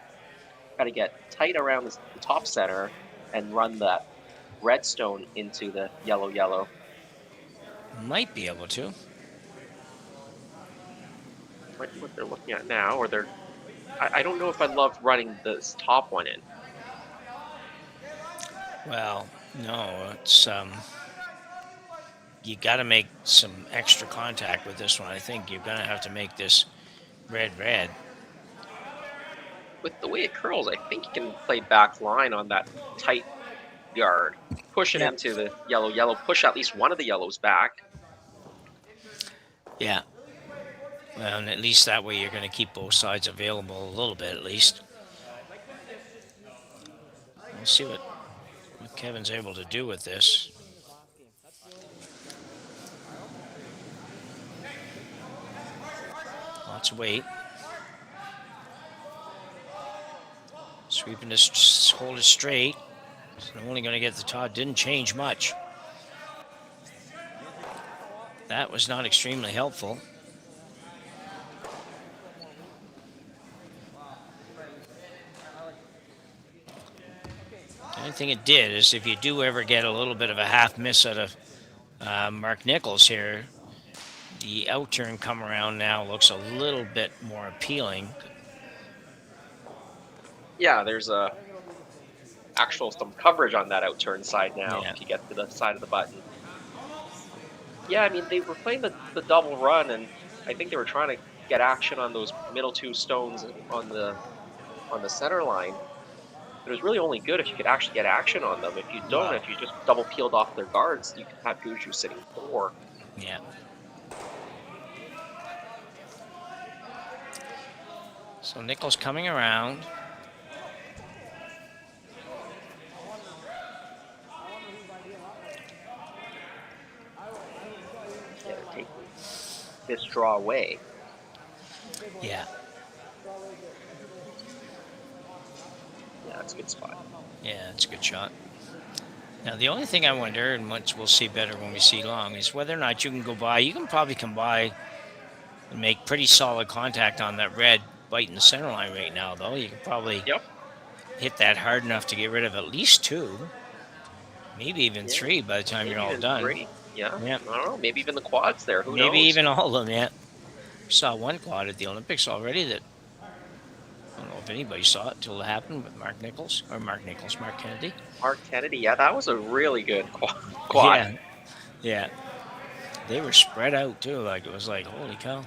Got to get tight around the top center and run that redstone into the yellow. Might be able to. Might be what they're looking at now, or they're. I don't know if I love running this top one in. Well, no, it's you got to make some extra contact with this one. I think you're gonna have to make this red. With the way it curls, I think you can play back line on that tight yard. Push it into the yellow. Push at least one of the yellows back. Yeah. Well, and at least that way you're going to keep both sides available a little bit at least. We'll see what Kevin's able to do with this. Lots of weight. Sweeping this, hold it straight. So only going to get the top. Didn't change much. That was not extremely helpful. thing it did is if you do ever get a little bit of a half miss out of Mark Nichols here, the out-turn come around now looks a little bit more appealing. Yeah, there's some coverage on that out-turn side now Yeah. if you get to the side of the button. Yeah, I mean, they were playing the double run, and I think they were trying to get action on those middle 2 stones on the center line. But it was really only good if you could actually get action on them. If you don't, Wow. if you just double peeled off their guards, you could have Gushu sitting 4. Yeah. So Nichols coming around. Yeah, take this draw away. Yeah. Yeah, that's a good spot. Yeah, it's a good shot. Now, the only thing I wonder, and which we'll see better when we see long, is whether or not you can go by. You can probably come by and make pretty solid contact on that red bite in the center line right now, though. You can probably hit that hard enough to get rid of at least 2, maybe even 3 by the time you're all done. 3. Yeah. Yeah. I don't know. Maybe even the quads there. Who knows? Maybe even all of them, yeah. We saw one quad at the Olympics already that I don't know if anybody saw it until it happened with Mark Kennedy. Mark Kennedy, yeah, that was a really good quad. Yeah. They were spread out too. Like it was like, holy cow.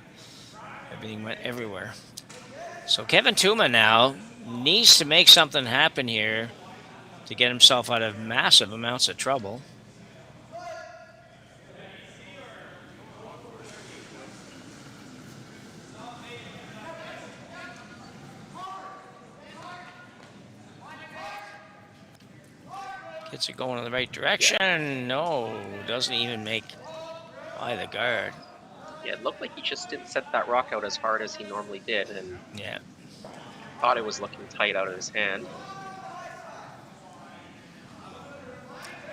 Everything went everywhere. So Kevin Tuma now needs to make something happen here to get himself out of massive amounts of trouble. Gets it going in the right direction. Yeah. No, doesn't even make by the guard. Yeah, it looked like he just didn't set that rock out as hard as he normally did, and yeah, thought it was looking tight out of his hand.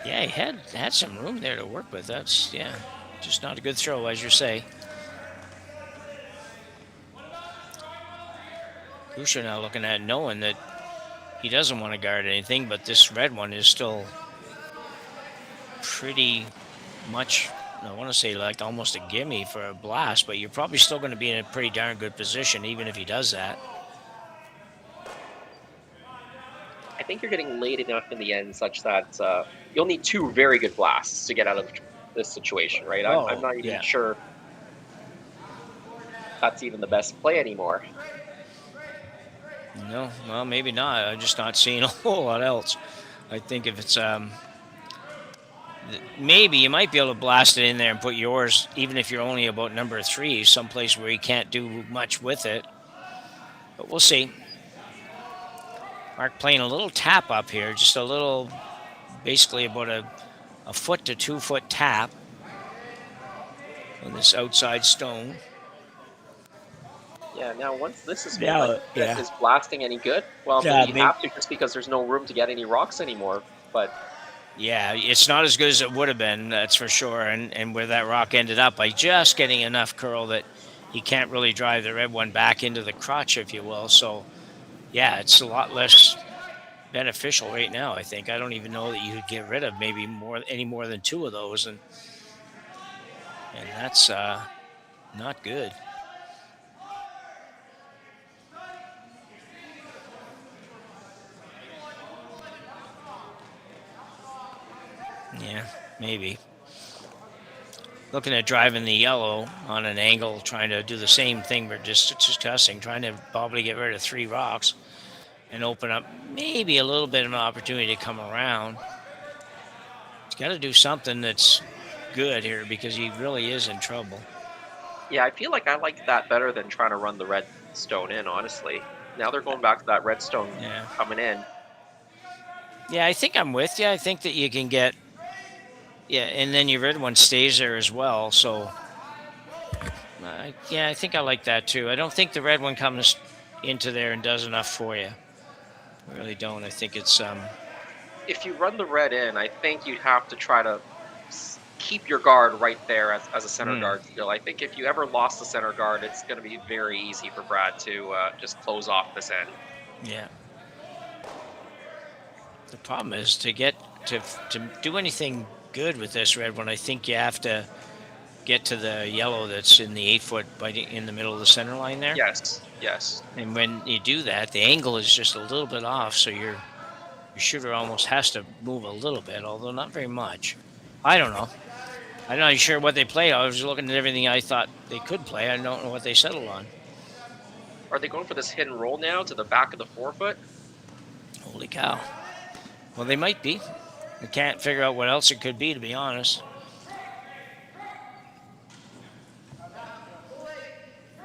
Yeah, he had some room there to work with. That's just not a good throw, as you say. Gushu now looking at knowing that he doesn't want to guard anything, but this red one is still pretty much, I want to say like almost a gimme for a blast, but you're probably still going to be in a pretty darn good position even if he does that. I think you're getting late enough in the end such that you'll need 2 very good blasts to get out of this situation, right? I'm not even sure that's even the best play anymore. No, well, maybe not. I'm just not seeing a whole lot else. I think if it's maybe you might be able to blast it in there and put yours, even if you're only about number 3, someplace where you can't do much with it. But we'll see. Mark playing a little tap up here, just a little, basically about a foot to 2 foot tap on this outside stone. Yeah, now once this is is blasting any good? Well, maybe you have to just because there's no room to get any rocks anymore, but... Yeah, it's not as good as it would have been, that's for sure, and where that rock ended up by just getting enough curl that he can't really drive the red one back into the crotch, if you will, so yeah, it's a lot less beneficial right now, I think. I don't even know that you could get rid of maybe any more than 2 of those, and that's not good. Yeah, maybe. Looking at driving the yellow on an angle, trying to do the same thing we're just discussing, trying to probably get rid of 3 rocks and open up maybe a little bit of an opportunity to come around. He's got to do something that's good here because he really is in trouble. Yeah, I feel like I like that better than trying to run the red stone in, honestly. Now they're going back to that red stone coming in. Yeah, I think I'm with you. I think that you can get... Yeah, and then your red one stays there as well. So, I think I like that too. I don't think the red one comes into there and does enough for you. I really don't. I think it's... If you run the red in, I think you'd have to try to keep your guard right there as a center guard still. I think if you ever lost the center guard, it's going to be very easy for Brad to just close off this end. Yeah. The problem is to do anything good with this red one, I think you have to get to the yellow that's in the 8-foot in the middle of the center line there. Yes, yes. And when you do that, the angle is just a little bit off, so your shooter almost has to move a little bit, although not very much. I don't know. I'm not sure what they play. I was looking at everything I thought they could play. I don't know what they settled on. Are they going for this hit and roll now to the back of the 4-foot? Holy cow. Well, they might be. I can't figure out what else it could be, to be honest.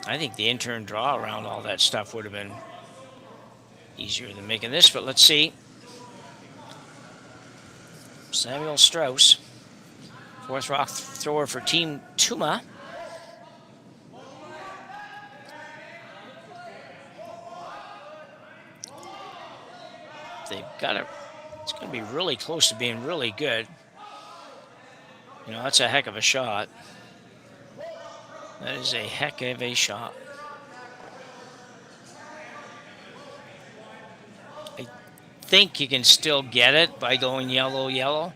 I think the in-turn draw around all that stuff would have been easier than making this, but let's see. Samuel Strauss, fourth rock thrower for Team Tuma. They've got it. It's going to be really close to being really good. You know, that's a heck of a shot. That is a heck of a shot. I think you can still get it by going yellow.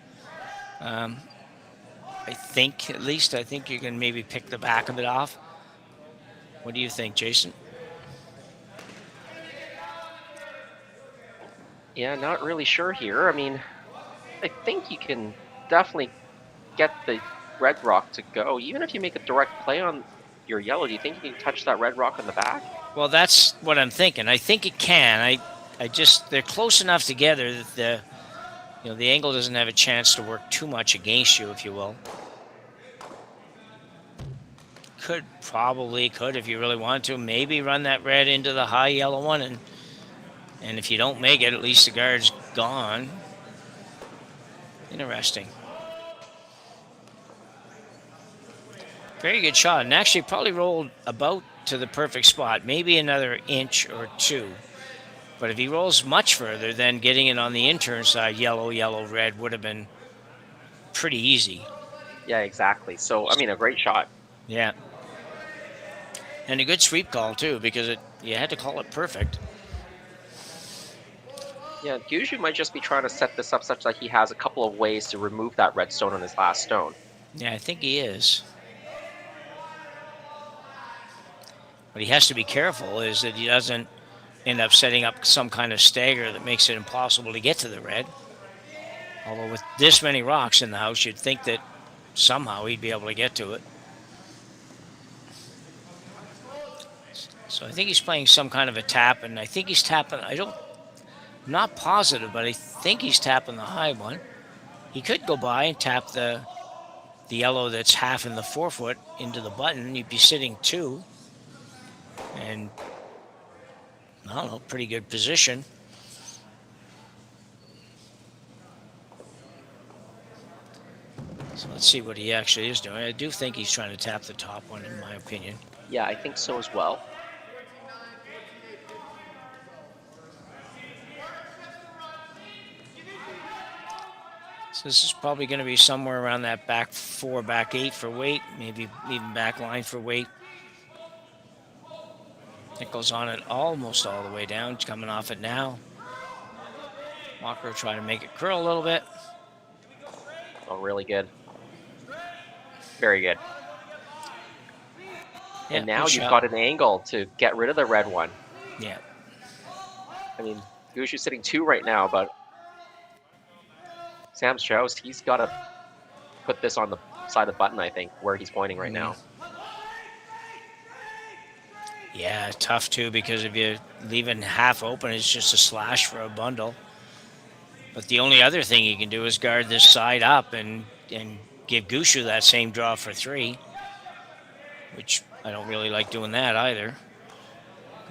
I think, at least, I think you can maybe pick the back of it off. What do you think, Jason? Yeah, not really sure here. I mean, I think you can definitely get the red rock to go. Even if you make a direct play on your yellow, do you think you can touch that red rock on the back? Well, that's what I'm thinking. I think it can. I just, they're close enough together that the angle doesn't have a chance to work too much against you, if you will. Probably could if you really wanted to. Maybe run that red into the high yellow one, and if you don't make it, at least the guard's gone. Interesting. Very good shot, and actually probably rolled about to the perfect spot, maybe another inch or two. But if he rolls much further, then getting it on the in-turn side, yellow, red, would have been pretty easy. Yeah, exactly. So, I mean, a great shot. Yeah. And a good sweep call, too, because you had to call it perfect. Yeah, Gushu might just be trying to set this up such that he has a couple of ways to remove that red stone on his last stone. Yeah, I think he is. What he has to be careful is that he doesn't end up setting up some kind of stagger that makes it impossible to get to the red. Although with this many rocks in the house, you'd think that somehow he'd be able to get to it. So I think he's playing some kind of a tap, and I think he's tapping, I'm not positive, but I think he's tapping the high one. He could go by and tap the yellow that's half in the 4-foot into the button. You'd be sitting 2. And, I don't know, pretty good position. So let's see what he actually is doing. I do think he's trying to tap the top one, in my opinion. Yeah, I think so as well. So this is probably going to be somewhere around that back 4, back 8 for weight, maybe even back line for weight. It goes on it almost all the way down. It's coming off it now. Walker trying to make it curl a little bit. Oh, really good. Very good. Yeah, and now good you've shot. got an angle to get rid of the red one. Yeah. I mean, Gushue's sitting 2 right now, but Sam Strauss, he's got to put this on the side of the button, I think, where he's pointing right now. Yeah, tough too, because if you leave it half open, it's just a slash for a bundle. But the only other thing you can do is guard this side up and give Gushu that same draw for 3, which I don't really like doing that either.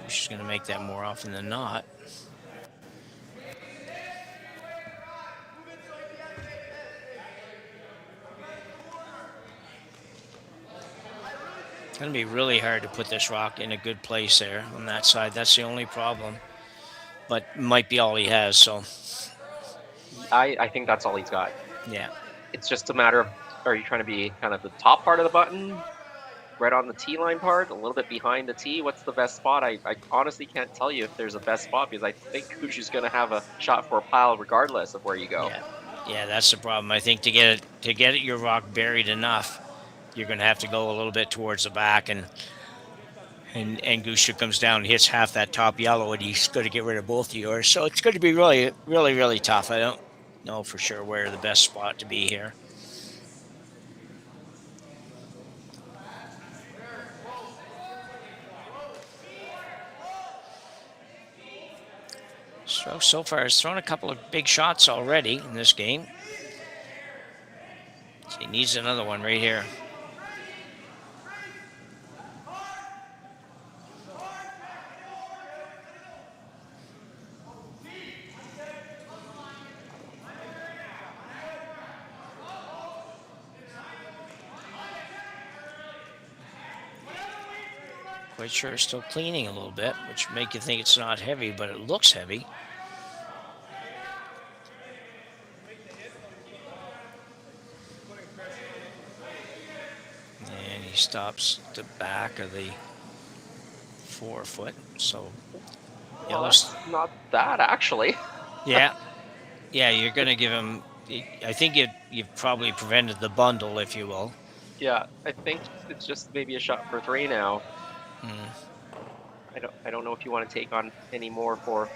Gushu's going to make that more often than not. It's going to be really hard to put this rock in a good place there on that side. That's the only problem. But might be all he has, so. I think that's all he's got. Yeah. It's just a matter of, are you trying to be kind of the top part of the button? right on the tee line part, a little bit behind the tee. What's the best spot? I honestly can't tell you if there's a best spot because I think Gushu's going to have a shot for a pile regardless of where you go. Yeah, that's the problem. I think to get your rock buried enough, you're going to have to go a little bit towards the back, and Gushu comes down and hits half that top yellow, and he's going to get rid of both of yours. So it's going to be really, really, really tough. I don't know for sure where the best spot to be here. So far, he's thrown a couple of big shots already in this game. So he needs another one right here. Quite sure it's still cleaning a little bit, which make you think it's not heavy, but it looks heavy. And he stops the back of the 4 foot, so Well, that's not that, actually. yeah, you're going to give him, I think you've probably prevented the bundle, if you will. Yeah, I think it's just maybe a shot for 3 now. I don't know if you want to take on any more for.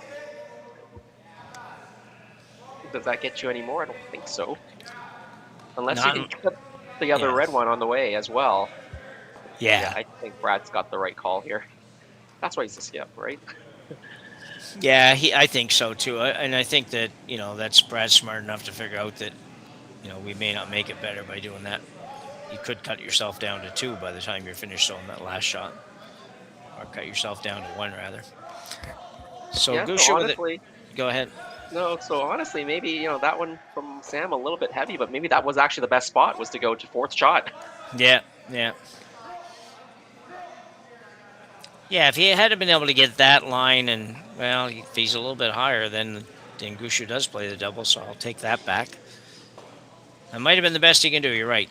Does that get you any more? I don't think so. Unless you can clip the other red one on the way as well. Yeah, I think Brad's got the right call here. That's why he's a skip, right? Yeah, I think so too, and I think that that's Brad's smart enough to figure out that we may not make it better by doing that. You could cut yourself down to 2 by the time you're finished on that last shot. Or cut yourself down to 1, rather. So, yeah, Gushu, so honestly, go ahead. No, so honestly, maybe, that one from Sam a little bit heavy, but maybe that was actually the best spot, was to go to 4th shot. Yeah. Yeah, if he had been able to get that line, and, well, if he's a little bit higher, then Gushu does play the double, so I'll take that back. That might have been the best he can do, you're right.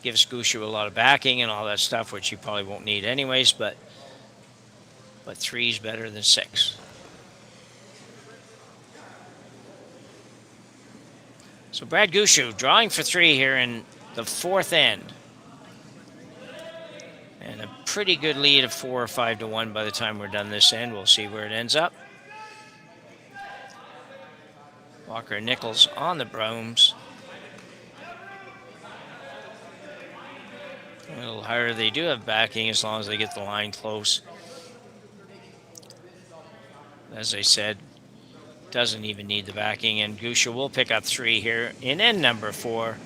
Gives Gushu a lot of backing and all that stuff, which he probably won't need anyways, but 3's better than 6. So Brad Gushu drawing for 3 here in the 4th end. And a pretty good lead of 4 or 5 to 1 by the time we're done this end. We'll see where it ends up. Walker and Nichols on the brooms. A little higher. They do have backing as long as they get the line close. As I said, doesn't even need the backing, and Gushu will pick up 3 here in end number 4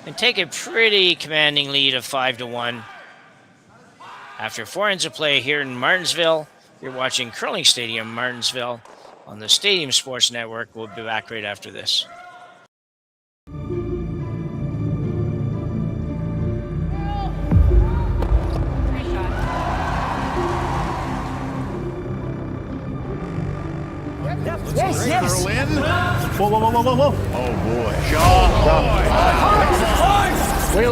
and take a pretty commanding lead of 5 to 1. After 4 ends of play here in Martensville, you're watching Curling Stadium Martensville on the Stadium Sports Network. We'll be back right after this. Yes. Curl in. Whoa. Oh, boy. John. Wait,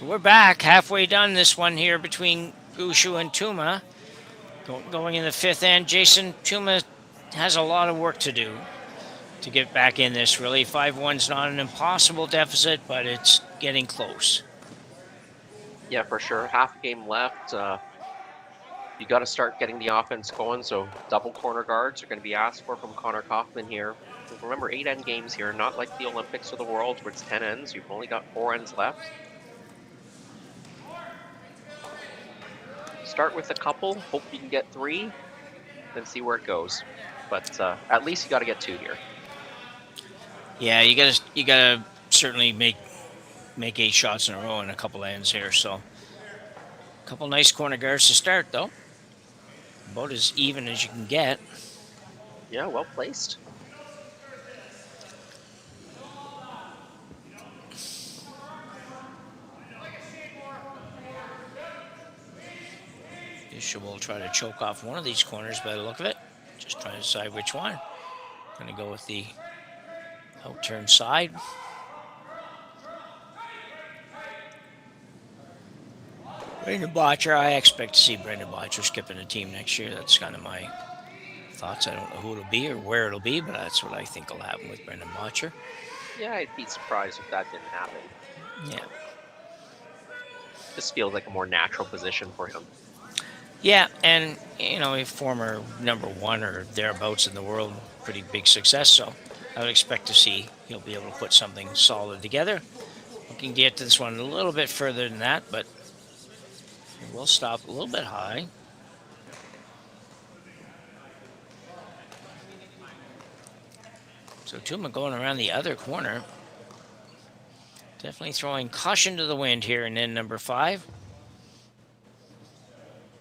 So we're back, halfway done this one here between Gushu and Tuma. Going in the 5th end, Jason, Tuma has a lot of work to do to get back in this, really. 5-1's not an impossible deficit, but it's getting close. Yeah, for sure. Half game left. You got to start getting the offense going, so double corner guards are going to be asked for from Connor Kaufman here. Remember, 8 end games here, not like the Olympics or the Worlds where it's 10 ends. You've only got 4 ends left. Start with a couple, hope you can get 3, then see where it goes. But at least you got to get 2 here. Yeah, you gotta certainly make 8 shots in a row in a couple ends here. So, a couple nice corner guards to start, though. About as even as you can get. Yeah, well placed. Gushu will try to choke off one of these corners by the look of it. Just trying to decide which one. Going to go with the out-turn side. Brendan Botcher, I expect to see Brendan Botcher skipping a team next year. That's kind of my thoughts. I don't know who it'll be or where it'll be, but that's what I think will happen with Brendan Botcher. Yeah, I'd be surprised if that didn't happen. Yeah. This feels like a more natural position for him. Yeah, and, you know, a former #1 or thereabouts in the world, pretty big success, so I would expect to see he'll be able to put something solid together. We can get to this one a little bit further than that, but we'll stop a little bit high. So Tuma going around the other corner. Definitely throwing caution to the wind here in end number 5.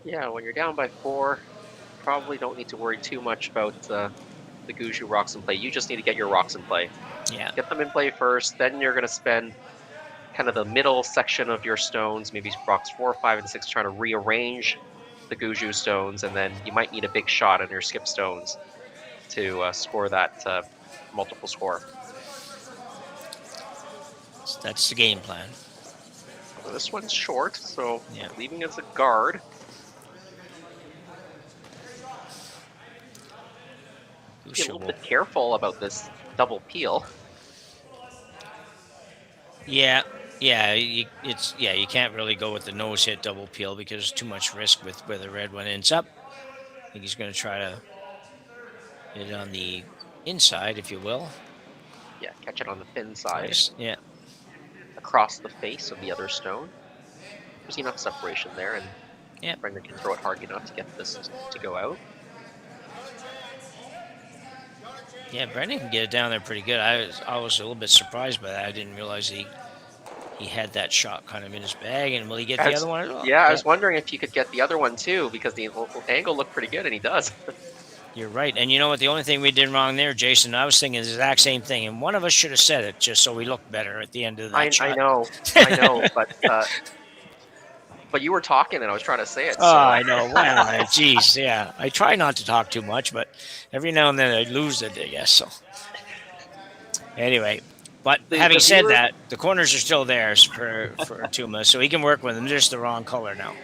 Yeah, when you're down by 4, probably don't need to worry too much about the Gushu rocks in play. You just need to get your rocks in play. Yeah. Get them in play first, then you're going to spend kind of the middle section of your stones, maybe rocks 4, 5, and 6, trying to rearrange the Gushu stones, and then you might need a big shot on your skip stones to score that multiple score. So that's the game plan. Well, this one's short, so yeah, leaving as a guard. Be a little bit careful about this double peel. Yeah, you can't really go with the nose hit double peel because there's too much risk with where the red one ends up. I think he's going to try to hit it on the inside, if you will. Yeah, catch it on the thin side. Nice. Yeah. Across the face of the other stone. There's enough separation there, and yeah, Brendan can throw it hard enough to get this to go out. Yeah, Brendan can get it down there pretty good. I was a little bit surprised by that. I didn't realize he had that shot kind of in his bag. And will he get the other one as well? Yeah, I was wondering if he could get the other one too, because the angle looked pretty good, and he does. You're right. And you know what? The only thing we did wrong there, Jason, I was thinking the exact same thing. And one of us should have said it just so we looked better at the end of that shot. I know, but you were talking and I was trying to say it. So. Oh, I know. Well, geez, yeah. I try not to talk too much, but every now and then I lose it, I guess. So, anyway, but having said that, the corners are still there for Tuma, so he can work with them. They're just the wrong color now.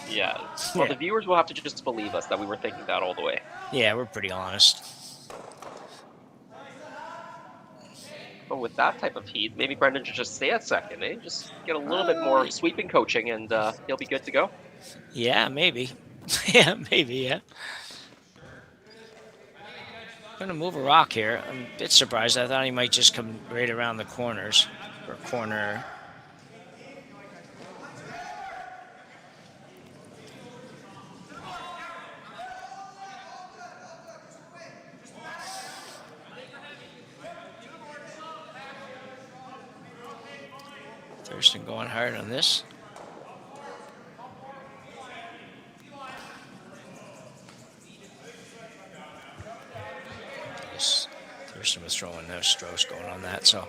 Yeah. Well, the viewers will have to just believe us that we were thinking that all the way. Yeah, we're pretty honest. But with that type of heat, maybe Brendan should just stay at second, eh? Just get a little bit more sweeping coaching, and he'll be good to go. Yeah, maybe. Yeah. I'm going to move a rock here. I'm a bit surprised. I thought he might just come right around the corners, or corner. Thurston going hard on this. Thurston was throwing no Strauss going on that, so.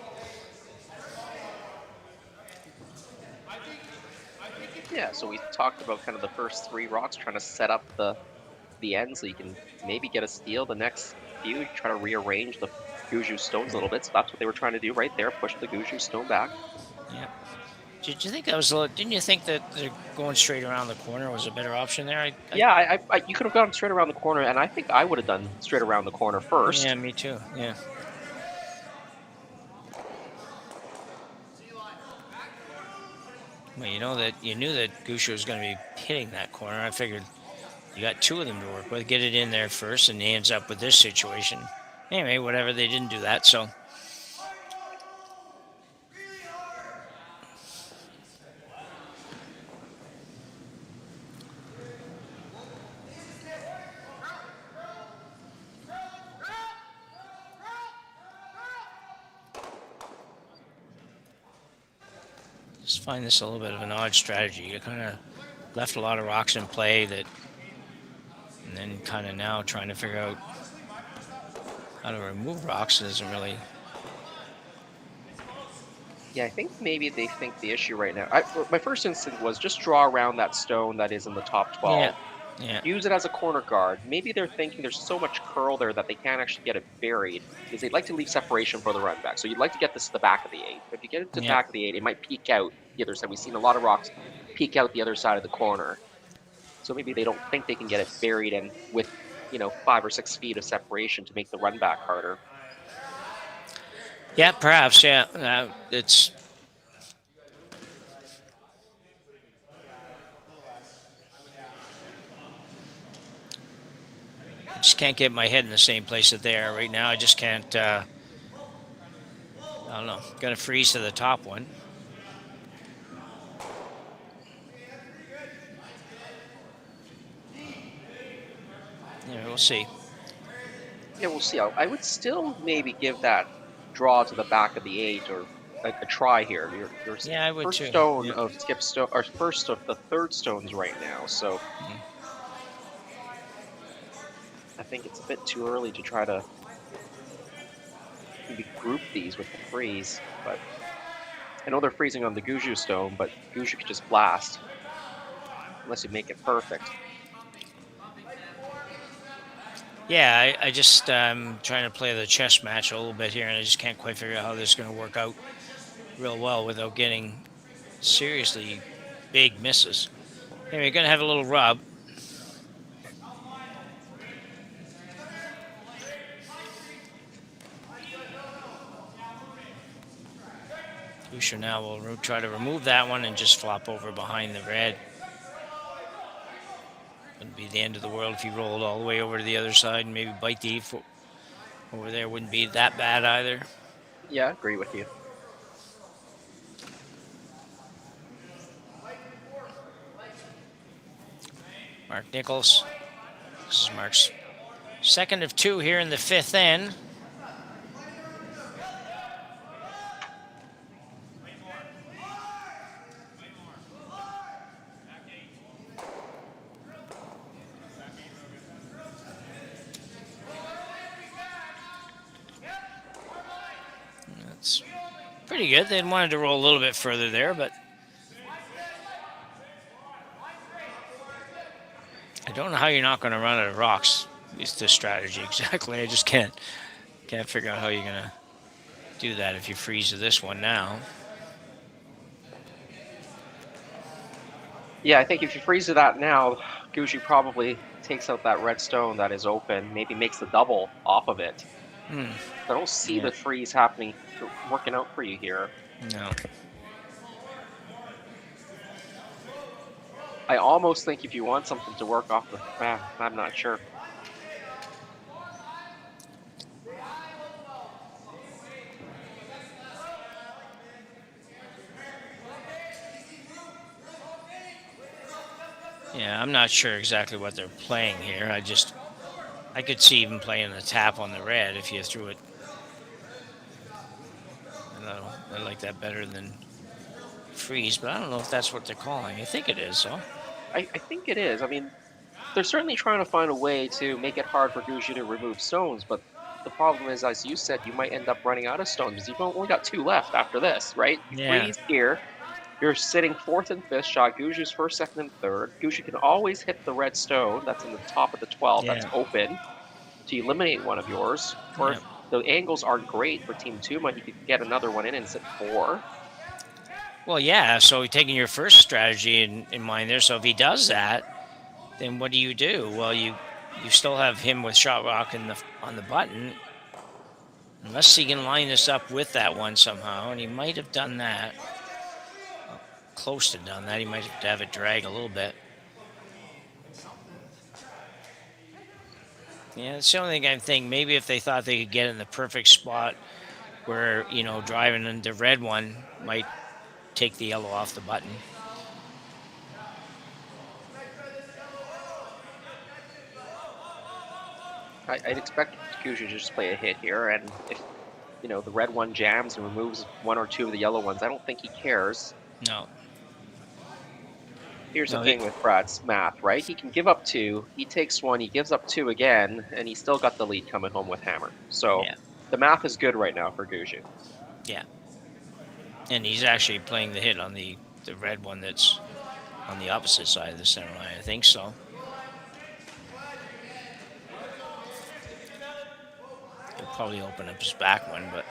Yeah, so we talked about kind of the first 3 rocks, trying to set up the end so you can maybe get a steal. The next few, try to rearrange the Gushu stones a little bit. So that's what they were trying to do right there, push the Gushu stone back. Yeah. Did you think that was didn't you think that they're going straight around the corner was a better option there? Yeah, you could have gone straight around the corner, and I think I would have done straight around the corner first. Yeah, me too. Yeah. Well, you knew that Gushu was going to be hitting that corner. I figured you got two of them to work with. Get it in there first, and he ends up with this situation. Anyway, whatever. They didn't do that, so. Just find this a little bit of an odd strategy. You kind of left a lot of rocks in play and then kind of now trying to figure out how to remove rocks isn't really. Yeah, I think maybe they think the issue right now. My first instinct was just draw around that stone that is in the top 12. Yeah. Use it as a corner guard. Maybe they're thinking there's so much curl there that they can't actually get it buried because they'd like to leave separation for the run back. So you'd like to get this to the back of the 8. If you get it to the back of the 8, it might peek out the other side. We've seen a lot of rocks peek out the other side of the corner. So maybe they don't think they can get it buried and with 5 or 6 feet of separation to make the run back harder. Yeah, perhaps. Yeah, it's. I just can't get my head in the same place that they are right now. I just can't. I don't know. Got to freeze to the top one. Yeah, we'll see. Yeah, we'll see. I would still maybe give that draw to the back of the 8 or a try here. Your I would first too. stone of skip stone, or first of the third stones right now. So I think it's a bit too early to try to maybe group these with the freeze. But I know they're freezing on the Gushu stone, but Gushu could just blast unless you make it perfect. Yeah, I just trying to play the chess match a little bit here, and I just can't quite figure out how this is going to work out real well without getting seriously big misses. Anyway, you're going to have a little rub. Gushu now will try to remove that one and just flop over behind the red. Wouldn't be the end of the world if he rolled all the way over to the other side and maybe bite the over there. Wouldn't be that bad either. Yeah, I agree with you. Mark Nichols. This is Mark's second of 2 here in the 5th end. That's pretty good. They wanted to roll a little bit further there, but I don't know how you're not going to run out of rocks. It's this strategy exactly. I just can't figure out how you're going to do that if you freeze to this one now. Yeah, I think if you freeze to that now, Gushu probably takes out that red stone that is open, maybe makes the double off of it. I don't see the freeze happening, working out for you here. No. I almost think if you want something to work off the I'm not sure. Yeah, I'm not sure exactly what they're playing here. I could see even playing the tap on the red if you threw it. I like that better than freeze, but I don't know if that's what they're calling. I think it is, so. I think it is. I mean, they're certainly trying to find a way to make it hard for Gushu to remove stones, but the problem is, as you said, you might end up running out of stones because you've only got 2 left after this, right? Yeah. Freeze here. You're sitting 4th and 5th shot. Gushu's 1st, 2nd, and 3rd. Gushu can always hit the red stone that's in the top of the 12 that's open to eliminate one of yours. Or if the angles aren't great for Team Tuma, he could get another one in and sit 4. Well, yeah. So taking your first strategy in mind there. So if he does that, then what do? Well, you still have him with shot rock on the button, unless he can line this up with that one somehow, and he might have done that. Close to done that. He might have to have it drag a little bit. Yeah, that's the only thing I'm thinking. Maybe if they thought they could get in the perfect spot where, driving in the red one might take the yellow off the button. I'd expect Gushu to just play a hit here, and if the red one jams and removes one or two of the yellow ones, I don't think he cares. No. Here's the thing with Brad's math, right? He can give up 2, he takes 1, he gives up 2 again, and he's still got the lead coming home with hammer. So the math is good right now for Gushu. Yeah. And he's actually playing the hit on the red one that's on the opposite side of the center line. I think so. He'll probably open up his back one, but...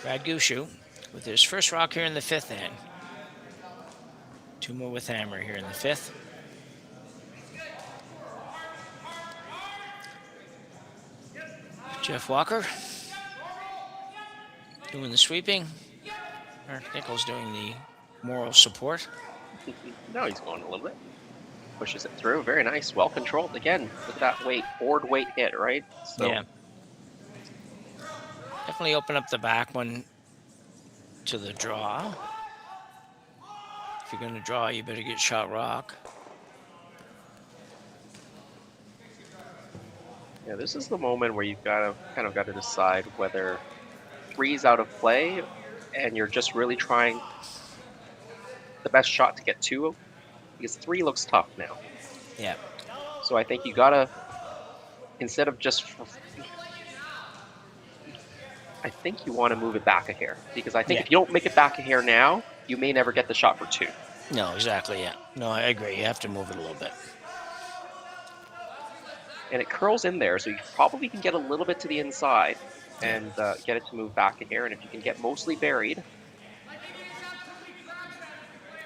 Brad Gushu with his first rock here in the 5th inning. Tuma with hammer here in the 5th. Jeff Walker doing the sweeping. Mark Nichols doing the moral support. No, he's going a little bit. Pushes it through. Very nice. Well controlled. Again, look at that weight. Board weight hit, right? So. Yeah. Definitely open up the back one to the draw. If you're going to draw, you better get shot rock. Yeah, this is the moment where you've got to decide whether 3's out of play and you're just really trying the best shot to get 2, because 3 looks tough now. Yeah. So I think you gotta, instead of just, I think you want to move it back a hair, because I think if you don't make it back a hair now, you may never get the shot for 2. No, exactly. Yeah. No, I agree. You have to move it a little bit. And it curls in there, so you probably can get a little bit to the inside and get it to move back a hair. And if you can get mostly buried.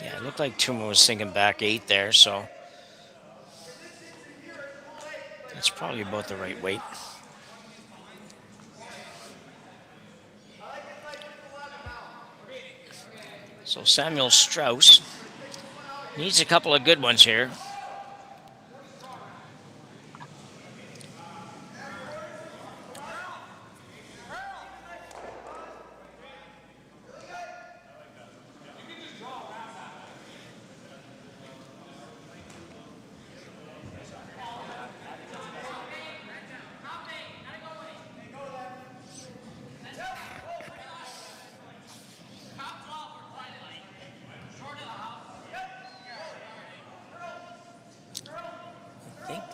Yeah, it looked like Tuma was thinking back 8 there, so that's probably about the right weight. So Samuel Strauss needs a couple of good ones here.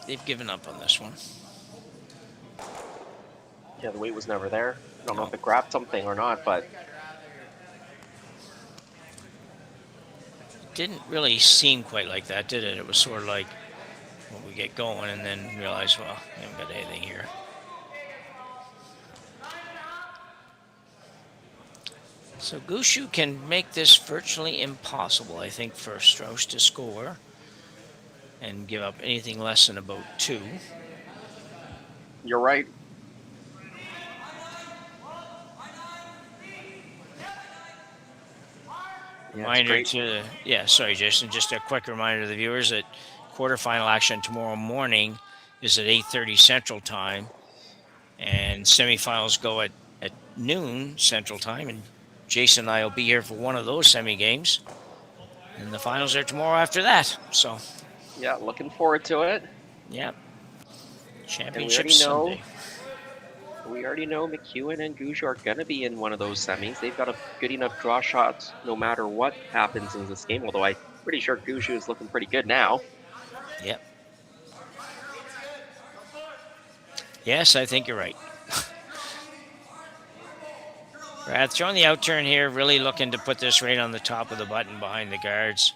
They've given up on this one. Yeah, the weight was never there. I don't know if it grabbed something or not, but... It didn't really seem quite like that, did it? It was sort of like, well, we get going and then realize, well, we haven't got anything here. So Gushu can make this virtually impossible, I think, for Strauss to score and give up anything less than about 2. You're right. Reminder to sorry, Jason. Just a quick reminder to the viewers that quarterfinal action tomorrow morning is at 8:30 Central Time, and semifinals go at noon Central Time. And Jason and I will be here for one of those semi games, and the finals are tomorrow after that. So. Yeah, looking forward to it. Yeah. Championship Sunday. We already know McEwen and Gushu are going to be in one of those semis. They've got a good enough draw shot no matter what happens in this game, although I'm pretty sure Gushu is looking pretty good now. Yep. Yes, I think you're right. Brad throwing the out turn here, really looking to put this right on the top of the button behind the guards.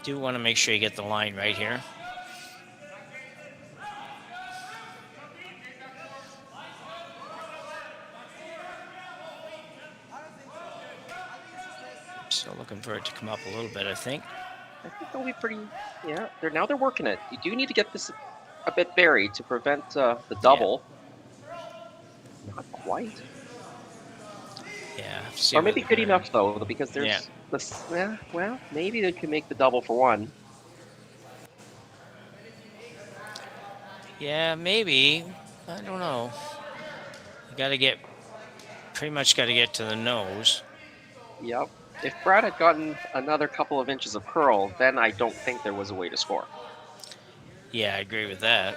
Do want to make sure you get the line right here. Still looking for it to come up a little bit, I think. I think they'll be pretty. Yeah, they're working it. You do need to get this a bit buried to prevent the double. Yeah. Not quite. Yeah. Or maybe good enough though, because there's this. Yeah, well, maybe they can make the double for one. Yeah, maybe. I don't know. You got to get. Pretty much got to get to the nose. Yep. If Brad had gotten another couple of inches of curl, then I don't think there was a way to score. Yeah, I agree with that.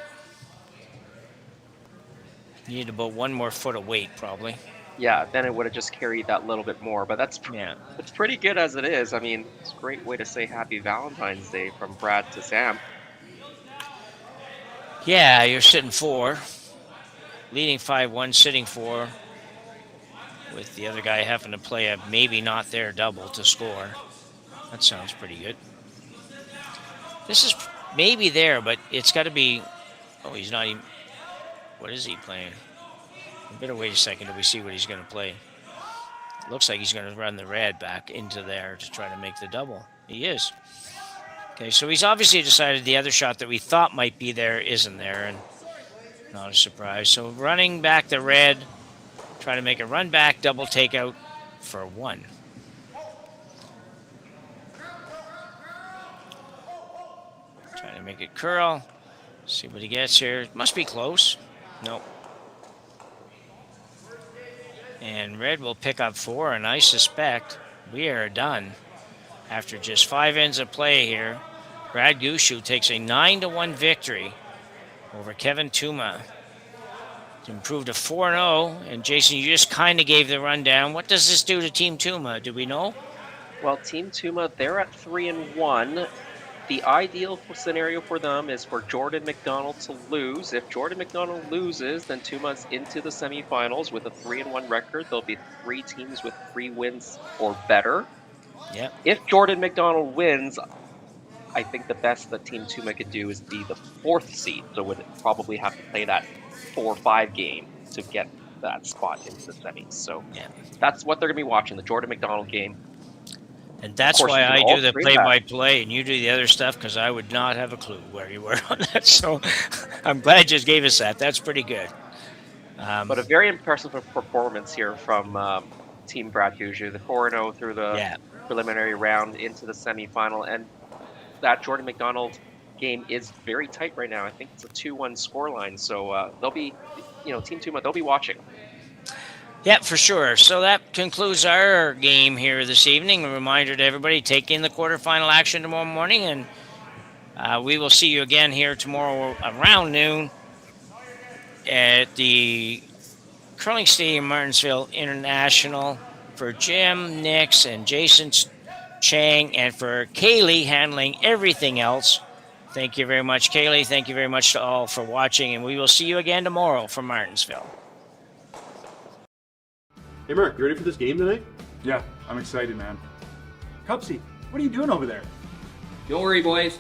You need about 1 more foot of weight, probably. Yeah, then it would have just carried that little bit more. But it's pretty good as it is. I mean, it's a great way to say Happy Valentine's Day from Brad to Sam. Yeah, you're sitting 4. Leading 5-1, sitting 4. With the other guy having to play a maybe not there double to score. That sounds pretty good. This is maybe there, but it's got to be... Oh, he's not even... What is he playing? We better wait a second till we see what he's going to play. It looks like he's going to run the red back into there to try to make the double. He is. Okay, so he's obviously decided the other shot that we thought might be there isn't there, and not a surprise. So running back the red... Try to make a run back, double takeout for 1. Trying to make it curl. See what he gets here. Must be close. Nope. And red will pick up 4, and I suspect we are done. After just 5 ends of play here, Brad Gushu takes a 9-1 victory over Kevin Tuma. Improved to 4-0, and Jason, you just kind of gave the rundown. What does this do to Team Tuma? Do we know? Well, Team Tuma, they're at 3-1. The ideal scenario for them is for Jordan McDonald to lose. If Jordan McDonald loses, then Tuma's into the semifinals with a 3-1 record. There'll be 3 teams with 3 wins or better. Yep. If Jordan McDonald wins, I think the best that Team Tuma could do is be the 4th seed. So would probably have to play that 4-5 game to get that spot into the semis. So that's what they're going to be watching, the Jordan McDonald game. And that's why I do the play-by-play and you do the other stuff, because I would not have a clue where you were on that. So I'm glad you just gave us that. That's pretty good. But a very impressive performance here from Team Brad Gushu, the 4-0 through the preliminary round into the semifinal. And that Jordan McDonald game is very tight right now. I think it's a 2-1 scoreline. So they'll be, Team Tuma, they'll be watching. Yeah, for sure. So that concludes our game here this evening. A reminder to everybody, take in the quarterfinal action tomorrow morning, and we will see you again here tomorrow around noon at the Curling Stadium, Martensville International. For Jim, Nix, and Jason Chang, and for Kaylee handling everything else. Thank you very much, Kaylee. Thank you very much to all for watching, and we will see you again tomorrow from Martensville. Hey, Mark, you ready for this game tonight? Yeah, I'm excited, man. Cupsy, what are you doing over there? Don't worry, boys.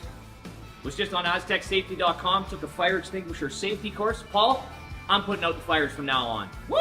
Was just on AztecSafety.com, took a fire extinguisher safety course. Paul, I'm putting out the fires from now on. Woo!